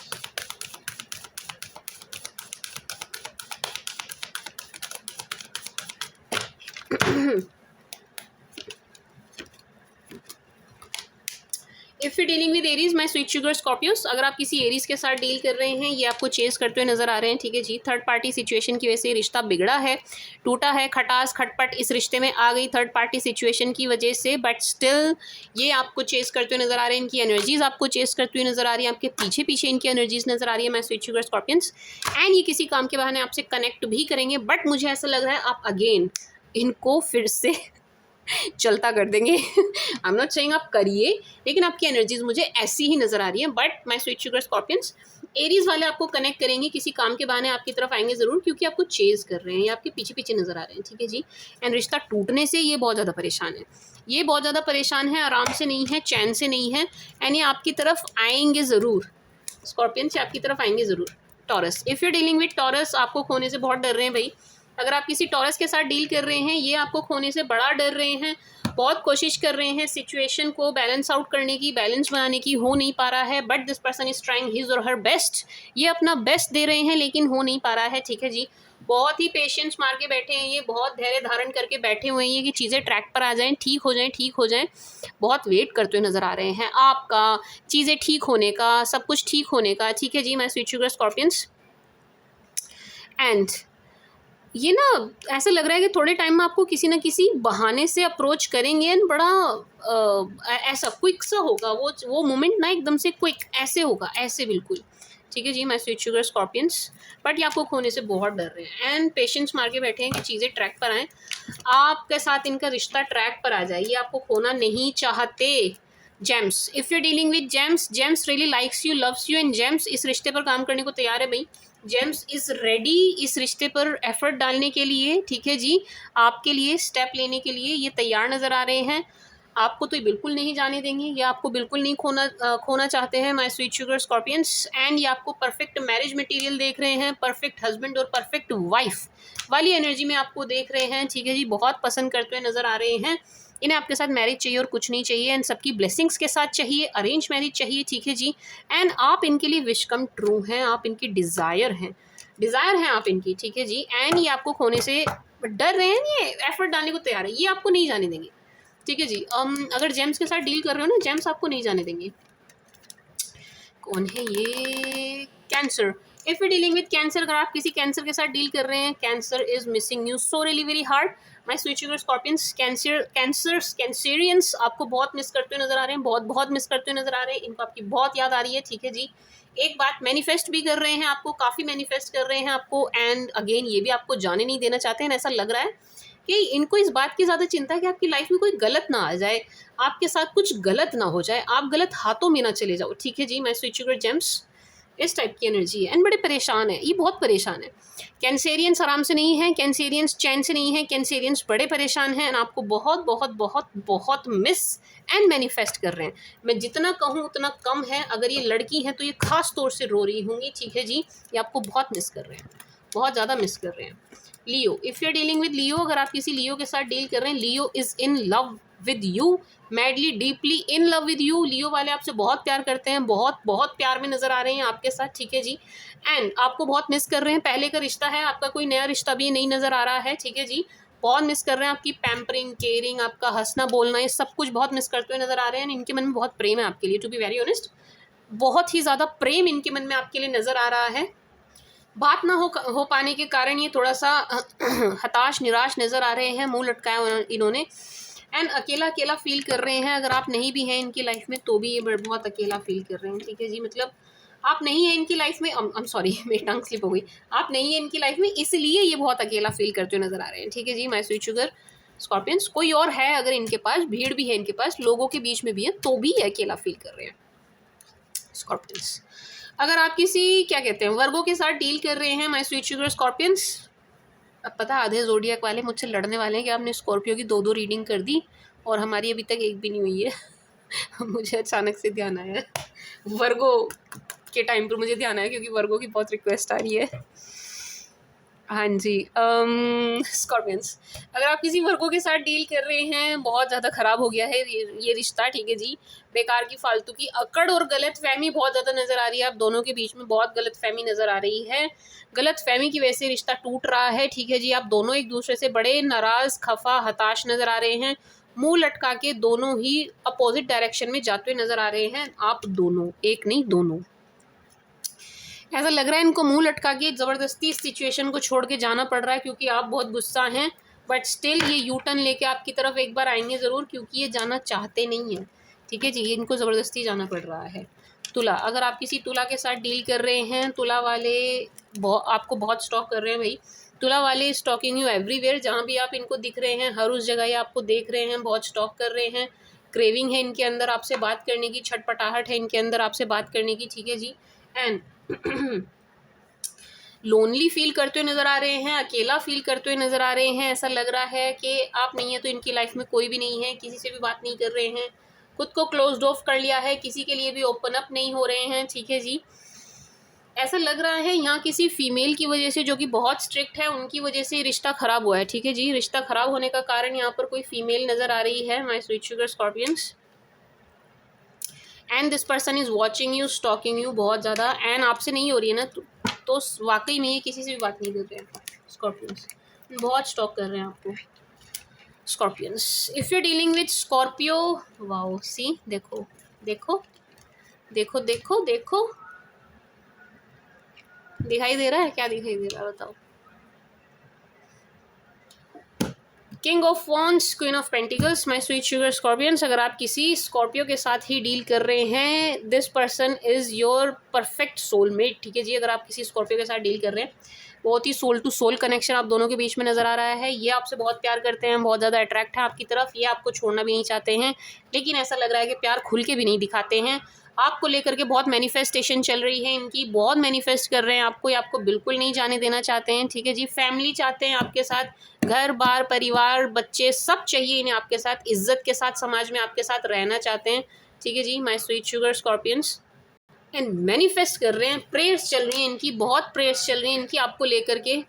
If you dealing with Aries, my sweet sugar Scorpios, अगर आप किसी एरीज के साथ डील कर रहे हैं, ये आपको चेस करते हुए नजर आ रहे हैं, ठीक है जी। थर्ड पार्टी सिचुएशन की वजह से रिश्ता बिगड़ा है, टूटा है, खटास खटपट इस रिश्ते में आ गई थर्ड पार्टी सिचुएशन की वजह से, बट स्टिल ये आपको चेस करते हुए नजर आ रहे हैं, इनकी एनर्जीज आपको चेस करती हुई नजर आ रही है, आपके पीछे पीछे इनकी एनर्जीज नजर आ रही है, my sweet sugar Scorpions. And ये किसी काम के बहाने आपसे कनेक्ट भी करेंगे, बट मुझे ऐसा लग रहा है आप अगेन इनको फिर से चलता कर देंगे। आई एम नॉट सेइंग आप करिए, लेकिन आपकी एनर्जीज मुझे ऐसी ही नजर आ रही है। But my sweet sugar Scorpions, Aries वाले आपको कनेक्ट करेंगे, किसी काम के बहाने आपकी तरफ आएंगे ज़रूर, क्योंकि आपको चेज कर रहे हैं, ये आपके पीछे पीछे नजर आ रहे हैं, ठीक है जी। एंड रिश्ता टूटने से ये बहुत ज़्यादा परेशान है, ये बहुत ज़्यादा परेशान है, आराम से नहीं है, चैन से नहीं है, एंड ये आपकी तरफ आएंगे ज़रूर, स्कॉर्पियंस आपकी तरफ आएंगे ज़रूर। Taurus, if you dealing with taurus, आपको खोने से बहुत डर रहे हैं भाई, अगर आप किसी टॉरस के साथ डील कर रहे हैं, ये आपको खोने से बड़ा डर रहे हैं, बहुत कोशिश कर रहे हैं सिचुएशन को बैलेंस आउट करने की, बैलेंस बनाने की, हो नहीं पा रहा है, but this person is trying his और हर बेस्ट। ये अपना बेस्ट दे रहे हैं लेकिन हो नहीं पा रहा है, ठीक है जी। बहुत ही पेशेंस मार के बैठे हैं ये, बहुत धैर्य धारण करके बैठे हुए हैं ये कि चीज़ें ट्रैक पर आ जाएं, ठीक हो जाएं, ठीक हो जाएं। बहुत वेट करते हुए नज़र आ रहे हैं आपका चीज़ें ठीक होने का, सब कुछ ठीक होने का, ठीक है जी my sweet sugar Scorpions. And ये ना ऐसा लग रहा है कि थोड़े टाइम में आपको किसी ना किसी बहाने से अप्रोच करेंगे एंड बड़ा ऐसा क्विक सा होगा वो मोमेंट ना, एकदम से क्विक ऐसे होगा, ऐसे बिल्कुल, ठीक है जी my sweet sugar scorpions. But ये आपको खोने से बहुत डर रहे हैं एंड पेशेंस मार के बैठे हैं कि चीज़ें ट्रैक पर आएँ, आपके साथ इनका रिश्ता ट्रैक पर आ जाए, ये आपको खोना नहीं चाहते। James, if you dealing with James, James really likes you, loves you, and James इस रिश्ते पर काम करने को तैयार है भाई। जेम्स इज़ रेडी इस रिश्ते पर एफर्ट डालने के लिए, ठीक है जी, आपके लिए स्टेप लेने के लिए ये तैयार नज़र आ रहे हैं। आपको तो ये बिल्कुल नहीं जाने देंगे, ये आपको बिल्कुल नहीं खोना चाहते हैं my sweet sugar Scorpions. And ये आपको परफेक्ट मैरिज मटेरियल देख रहे हैं, परफेक्ट हस्बैंड और परफेक्ट वाइफ वाली एनर्जी में आपको देख रहे हैं, ठीक है जी। बहुत पसंद करते हुए नज़र आ रहे हैं, इन्हें आपके साथ मैरिज चाहिए और कुछ नहीं चाहिए, एंड सबकी ब्लेसिंग्स के साथ चाहिए, अरेंज मैरिज चाहिए, ठीक है जी। एंड आप इनके लिए विश कम ट्रू हैं, आप इनकी डिज़ायर हैं आप इनकी, ठीक है जी। एंड ये आपको खोने से डर रहे हैं, ये एफर्ट डालने को तैयार है, ये आपको नहीं जाने देंगे, ठीक है जी। अगर जेम्स के साथ डील कर रहे हो ना, जेम्स आपको नहीं जाने देंगे। कौन है ये? Cancer. If you dealing with cancer, अगर आप किसी कैंसर के साथ डील कर रहे हैं, Cancer is missing you so really very hard my sweet sugar scorpions. Cancerians आपको बहुत मिस करते हुए नजर आ रहे हैं, बहुत मिस करते हुए नजर आ रहे हैं, इनको आपकी बहुत याद आ रही है, ठीक है जी। एक बात मैनिफेस्ट भी कर रहे हैं आपको, काफ़ी मैनिफेस्ट कर रहे हैं आपको, एंड अगेन ये भी आपको जाने नहीं देना चाहते हैं। ऐसा लग रहा है कि इनको इस बात की ज़्यादा चिंता है कि आपकी लाइफ में कोई गलत ना आ जाए, आपके साथ कुछ गलत ना हो जाए, आप गलत हाथों में ना चले जाओ, ठीक है जी माय स्वीट शुगर जेम्स। इस टाइप की एनर्जी है एंड बड़े परेशान है, ये बहुत परेशान है। कैंसेरियंस आराम से नहीं है, कैंसेरियंस चैन से नहीं है, कैंसेरियंस बड़े परेशान हैं एंड आपको बहुत बहुत बहुत बहुत मिस एंड मैनिफेस्ट कर रहे हैं। मैं जितना कहूँ उतना कम है, अगर ये लड़की हैं तो ये खास तौर से रो रही होंगी, ठीक है जी। ये आपको बहुत मिस कर रहे हैं, बहुत ज़्यादा मिस कर रहे हैं। Leo, if you are dealing with Leo, अगर आप किसी लियो के साथ डील कर रहे हैं, Leo is in love with you, madly deeply in love with you. Leo वाले आपसे बहुत प्यार करते हैं, बहुत बहुत प्यार में नज़र आ रहे हैं आपके साथ, ठीक है जी। एंड आपको बहुत मिस कर रहे हैं, पहले का रिश्ता है आपका, कोई नया रिश्ता भी नहीं नज़र आ रहा है, ठीक है जी। बहुत मिस कर रहे हैं आपकी पैम्परिंग, केयरिंग, आपका हंसना बोलना, ये सब कुछ बहुत मिस करते हुए नज़र आ रहे हैं। इनके मन में बहुत प्रेम है आपके लिए, टू बी वेरी ऑनेस्ट, बहुत ही ज़्यादा प्रेम इनके मन में आपके लिए नज़र आ रहा है। बात ना हो पाने के कारण ये थोड़ा सा हताश निराश नज़र आ रहे हैं, मुंह लटकाया इन्होंने, एंड अकेला अकेला फील कर रहे हैं। अगर आप नहीं भी हैं इनकी लाइफ में तो भी ये बहुत अकेला फील कर रहे हैं, ठीक है जी। मतलब आप नहीं है इनकी लाइफ में, आई एम सॉरी मेरी टंग स्लिप हो गई, आप नहीं है इनकी लाइफ में इसलिए ये बहुत अकेला फील करते हुए नज़र आ रहे हैं, ठीक है जी माय स्वीट शुगर स्कॉर्पियंस। कोई और है अगर इनके पास, भीड़ भी है इनके पास, लोगों के बीच में भी है, तो भी अकेला फील कर रहे हैं स्कॉर्पियंस। अगर आप किसी क्या कहते हैं वर्गों के साथ डील कर रहे हैं माय स्वीट शुगर स्कॉर्पियंस, अब पता आधे जोडियक वाले मुझसे लड़ने वाले हैं कि आपने स्कॉर्पियो की 2-2 रीडिंग कर दी और हमारी अभी तक एक भी नहीं हुई है। मुझे अचानक से ध्यान आया, वर्गो के टाइम पर मुझे ध्यान आया क्योंकि वर्गो की बहुत रिक्वेस्ट आ रही है। हाँ जी, स्कॉर्पियंस, अगर आप किसी वर्गों के साथ डील कर रहे हैं, बहुत ज़्यादा ख़राब हो गया है ये रिश्ता, ठीक है जी। बेकार की फालतू की अकड़ और गलतफहमी बहुत ज़्यादा नज़र आ रही है, आप दोनों के बीच में बहुत गलतफहमी नज़र आ रही है, गलतफहमी की वजह से रिश्ता टूट रहा है, ठीक है जी। आप दोनों एक दूसरे से बड़े नाराज़, खफा, हताश नज़र आ रहे हैं, मुँह लटका के दोनों ही अपोजिट डायरेक्शन में जाते हुए नज़र आ रहे हैं, आप दोनों, एक नहीं दोनों। ऐसा लग रहा है इनको मुंह लटका के ज़बरदस्ती इस सिचुएशन को छोड़ के जाना पड़ रहा है क्योंकि आप बहुत गुस्सा हैं, बट स्टिल ये यू टर्न लेके आपकी तरफ एक बार आएंगे ज़रूर क्योंकि ये जाना चाहते नहीं हैं, ठीक है जी। इनको ज़बरदस्ती जाना पड़ रहा है। तुला, अगर आप किसी तुला के साथ डील कर रहे हैं, तुला वाले आपको बहुत स्टॉक कर रहे हैं भाई, तुला वाले स्टॉकिंग यू एवरीवेयर, जहाँ भी आप इनको दिख रहे हैं हर उस जगह ये आपको देख रहे हैं, बहुत स्टॉक कर रहे हैं, क्रेविंग है इनके अंदर आपसे बात करने की, छटपटाहट है इनके अंदर आपसे बात करने की, ठीक है जी। एंड लोनली फील करते हुए नज़र आ रहे हैं, अकेला फील करते हुए नज़र आ रहे हैं। ऐसा लग रहा है कि आप नहीं है तो इनकी लाइफ में कोई भी नहीं है, किसी से भी बात नहीं कर रहे हैं, खुद को क्लोज्ड ऑफ कर लिया है, किसी के लिए भी ओपन अप नहीं हो रहे हैं, ठीक है जी। ऐसा लग रहा है यहाँ किसी फीमेल की वजह से, जो कि बहुत स्ट्रिक्ट है, उनकी वजह से रिश्ता खराब हुआ है। ठीक है जी, रिश्ता खराब होने का कारण यहाँ पर कोई फीमेल नज़र आ रही है my sweet sugar Scorpions. And this person is watching you, stalking you बहुत ज़्यादा, एंड आपसे नहीं हो रही है ना, तो वाकई में ये किसी से भी बात नहीं कर रहे हैं स्कॉर्पियंस, बहुत स्टॉक कर रहे हैं आपको scorpions. If you dealing with Scorpio, wow see, देखो देखो देखो देखो देखो, दिखाई दे रहा है, क्या दिखाई दे रहा है बताओ। King of wands, queen of pentacles, my sweet sugar Scorpions. अगर आप किसी स्कॉर्पियो के साथ ही डील कर रहे हैं, this person is your perfect soulmate. ठीक है जी, अगर आप किसी स्कॉर्पियो के साथ डील कर रहे हैं, बहुत ही सोल टू सोल कनेक्शन आप दोनों के बीच में नज़र आ रहा है। ये आपसे बहुत प्यार करते हैं, बहुत ज़्यादा अट्रैक्ट है आपकी तरफ, ये आपको छोड़ना भी नहीं चाहते हैं, लेकिन ऐसा लग रहा है कि प्यार खुल के भी नहीं दिखाते हैं। आपको लेकर के बहुत मैनिफेस्टेशन चल रही है इनकी, बहुत मैनिफेस्ट कर रहे हैं आपको, ये आपको बिल्कुल नहीं जाने देना चाहते हैं। ठीक है जी, फैमिली चाहते हैं आपके साथ, घर बार परिवार बच्चे सब चाहिए इन्हें आपके साथ, इज्जत के साथ समाज में आपके साथ रहना चाहते हैं। ठीक है जी, my sweet sugar Scorpions. And manifest कर रहे हैं, प्रेयर्स चल रही हैं इनकी, बहुत प्रेयर्स चल रही हैं इनकी आपको लेकर के।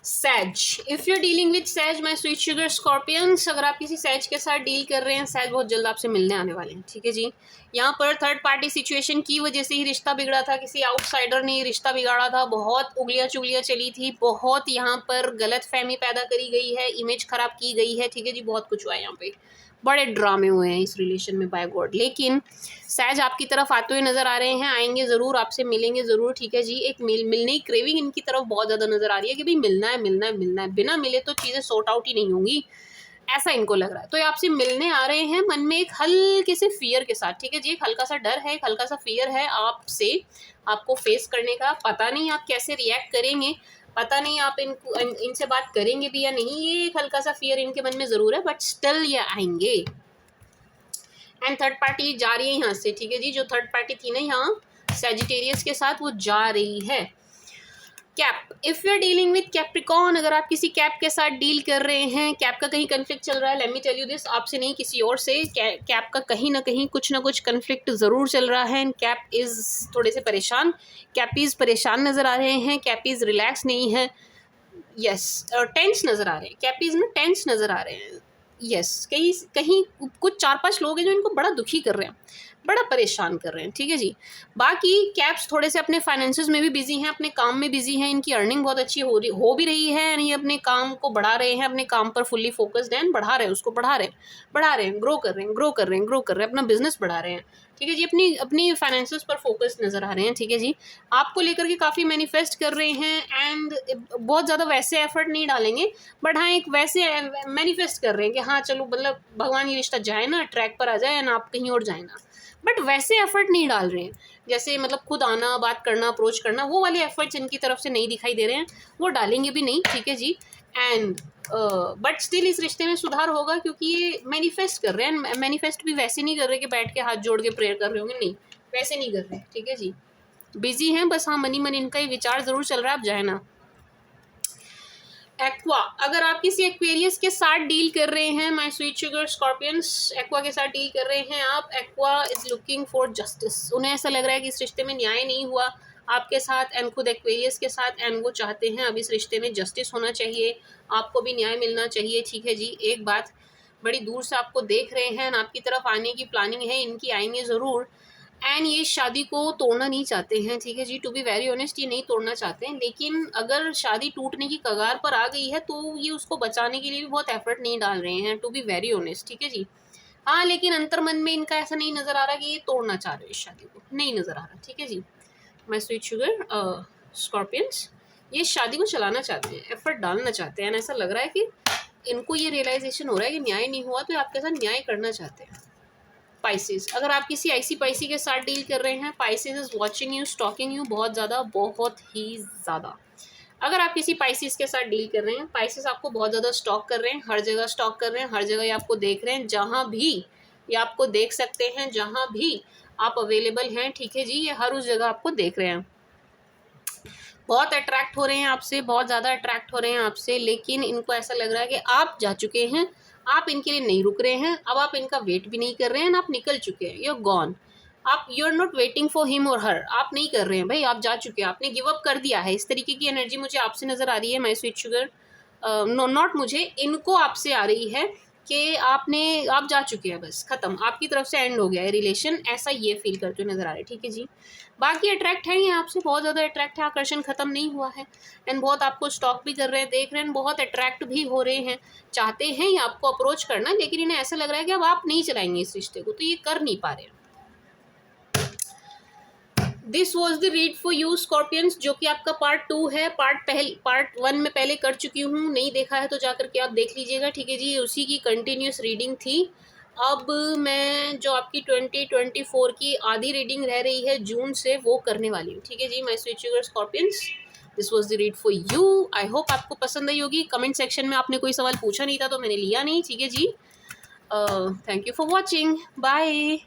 Sage, if you dealing with sage my sweet sugar Scorpions, अगर आप किसी सैज के साथ डील कर रहे हैं, सैज बहुत जल्द आपसे मिलने आने वाले हैं। ठीक है जी, यहाँ पर थर्ड पार्टी सिचुएशन की वजह से ही रिश्ता बिगड़ा था, किसी आउटसाइडर ने रिश्ता बिगाड़ा था, बहुत उंगलियां चुगलियां चली थी, बहुत यहाँ पर गलत फहमी पैदा करी गई है, इमेज खराब की गई है। ठीक है जी, बहुत कुछ हुआ है यहाँ पे, बड़े ड्रामे हुए हैं इस रिलेशन में बाय गॉड, लेकिन सैज आपकी तरफ आते हुए नज़र आ रहे हैं, आएंगे ज़रूर, आपसे मिलेंगे ज़रूर। ठीक है जी, एक मिलने की क्रेविंग इनकी तरफ बहुत ज़्यादा नज़र आ रही है कि भाई मिलना है मिलना है मिलना है, बिना मिले तो चीज़ें सॉर्ट आउट ही नहीं होंगी, ऐसा इनको लग रहा है। तो ये आपसे मिलने आ रहे हैं मन में एक हल्के से फियर के साथ। ठीक है जी, एक हल्का सा डर है, एक हल्का सा फियर है आपसे, आपको फेस करने का। पता नहीं आप कैसे रिएक्ट करेंगे, पता नहीं आप इनसे बात करेंगे भी या नहीं, ये एक हल्का सा फियर इनके मन में ज़रूर है, बट स्टिल ये आएंगे। एंड थर्ड पार्टी जा रही है यहाँ से। ठीक है जी, जो थर्ड पार्टी थी ना यहाँ सैजिटेरियस के साथ, वो जा रही है। Cap, if you are dealing with Capricorn, अगर आप किसी कैप के साथ डील कर रहे हैं, कैप का कहीं कन्फ्लिक्ट चल रहा है, let me tell you this, आपसे नहीं किसी और से, कैप का कहीं ना कहीं कुछ ना कुछ कन्फ्लिक्ट ज़रूर चल रहा है। एंड कैप इज़ थोड़े से परेशान, कैपीज़ परेशान नज़र आ रहे हैं, कैपीज़ रिलैक्स नहीं है, यस, टेंस नज़र आ रहे हैं, कैपीज़ ना टेंस नज़र आ रहे हैं, यस। कहीं कहीं कुछ 4-5 लोग हैं जो इनको बड़ा दुखी कर रहे हैं, बड़ा परेशान कर रहे हैं। ठीक है जी, बाकी कैप्स थोड़े से अपने फाइनेंसेस में भी बिजी हैं, अपने काम में बिजी हैं, इनकी अर्निंग बहुत अच्छी हो भी रही है, ये अपने काम को बढ़ा रहे हैं, अपने काम पर फुल्ली फोकस्ड हैं, बढ़ा रहे हैं उसको, बढ़ा रहे हैं, ग्रो कर रहे हैं, ग्रो कर रहे हैं, ग्रो कर रहे हैं, अपना बिजनेस बढ़ा रहे हैं। ठीक है जी, अपनी अपनी फाइनेंसेस पर फोकस नज़र आ रहे हैं। ठीक है जी, आपको लेकर के काफ़ी मैनिफेस्ट कर रहे हैं, एंड बहुत ज़्यादा वैसे एफर्ट नहीं डालेंगे, बट हाँ एक वैसे मैनिफेस्ट कर रहे हैं कि हाँ चलो मतलब भगवान ये रिश्ता जाए ना, ट्रैक पर आ जाए ना, आप कहीं और जाए ना, बट वैसे एफर्ट नहीं डाल रहे हैं जैसे मतलब खुद आना, बात करना, अप्रोच करना, वो वाले एफर्ट्स इनकी तरफ से नहीं दिखाई दे रहे हैं, वो डालेंगे भी नहीं। ठीक है जी, एंड बट स्टिल इस रिश्ते में सुधार होगा, क्योंकि ये मैनिफेस्ट कर रहे हैं। मैनिफेस्ट भी वैसे नहीं कर रहे कि बैठ के हाथ जोड़ के प्रेयर कर रहे होंगे, नहीं वैसे नहीं कर रहे। ठीक है जी, बिजी हैं बस, हाँ मनी मन इनका ही विचार ज़रूर चल रहा है, आप जाए ना। एक्वा, अगर आप किसी एक्वेरियस के साथ डील कर रहे हैं my sweet sugar Scorpions, Aqua के साथ डील कर रहे हैं आप, Aqua is looking for justice, उन्हें ऐसा लग रहा है कि इस रिश्ते में न्याय नहीं हुआ आपके साथ एंड खुद एक्वेरियस के साथ, एंड वो चाहते हैं अब इस रिश्ते में जस्टिस होना चाहिए, आपको भी न्याय मिलना चाहिए। ठीक है जी, एक बात, बड़ी दूर से आपको देख रहे हैं, आपकी तरफ आने की प्लानिंग है इनकी, आएंगे ज़रूर, एंड ये शादी को तोड़ना नहीं चाहते हैं। ठीक है जी, टू बी वेरी ऑनेस्ट ये नहीं तोड़ना चाहते हैं, लेकिन अगर शादी टूटने की कगार पर आ गई है तो ये उसको बचाने के लिए भी बहुत एफर्ट नहीं डाल रहे हैं, टू बी वेरी ऑनेस्ट। ठीक है जी, हाँ लेकिन अंतर मन में इनका ऐसा नहीं नज़र आ रहा कि ये तोड़ना चाह रहे हो, इस शादी को नहीं नज़र आ रहा। ठीक है जी, माय स्वीट शुगर स्कॉर्पियंस, ये शादी को चलाना चाहते हैं, एफर्ट डालना चाहते हैं, ऐसा लग रहा है कि इनको ये रियलाइजेशन हो रहा है कि न्याय नहीं हुआ, तो आपके साथ न्याय करना चाहते हैं। पाइसेस, अगर आप किसी ऐसी पाइसी के साथ डील कर रहे हैं, Pisces is watching you, stalking you बहुत ज़्यादा, बहुत ही ज़्यादा। अगर आप किसी पाइसेस के साथ डील कर रहे हैं, पाइसेस आपको बहुत ज़्यादा स्टॉक कर रहे हैं, हर जगह स्टॉक कर रहे हैं, हर जगह ये आपको देख रहे हैं, जहाँ भी ये आपको देख सकते हैं, जहाँ भी आप अवेलेबल हैं। ठीक है जी, ये हर उस जगह आपको देख रहे हैं, बहुत अट्रैक्ट हो रहे हैं आपसे, बहुत ज़्यादा अट्रैक्ट हो रहे हैं आपसे, लेकिन इनको ऐसा लग रहा है कि आप जा चुके हैं, आप इनके लिए नहीं रुक रहे हैं, अब आप इनका वेट भी नहीं कर रहे हैं, आप निकल चुके हैं, यू आर गॉन। आप you are not waiting for him और हर, आप नहीं कर रहे हैं भाई, आप जा चुके हैं, आपने गिव अप कर दिया है। इस तरीके की एनर्जी मुझे आपसे नज़र आ रही है my sweet sugar, no not मुझे, इनको आपसे आ रही है कि आप जा चुके हैं, बस खत्म, आपकी तरफ से एंड हो गया है रिलेशन, ऐसा ये फील करते हुए नजर आ रहा है। ठीक है जी, बाकी अट्रैक्ट है ये आपसे, बहुत ज़्यादा अट्रैक्ट है, आकर्षण खत्म नहीं हुआ है, एंड बहुत आपको स्टॉक भी कर रहे हैं, देख रहे हैं, बहुत अट्रैक्ट भी हो रहे हैं, चाहते हैं ये आपको अप्रोच करना, लेकिन इन्हें ऐसा लग रहा है कि अब आप नहीं चलाएंगे इस रिश्ते को, तो ये कर नहीं पा रहे। This was the read for you scorpions, जो कि आपका पार्ट 2 है। पार्ट 1 में पहले कर चुकी हूँ, नहीं देखा है तो जा करके आप देख लीजिएगा। ठीक है जी, उसी की कंटिन्यूस रीडिंग थी। अब मैं जो आपकी 2024 की आधी रीडिंग रह रही है जून से, वो करने वाली हूँ। ठीक है जी, my sweet sugar scorpions, this was the read for you. I hope आपको पसंद आई होगी। कमेंट सेक्शन में आपने कोई सवाल पूछा नहीं था तो मैंने लिया नहीं। ठीक है जी, thank you for watching, bye.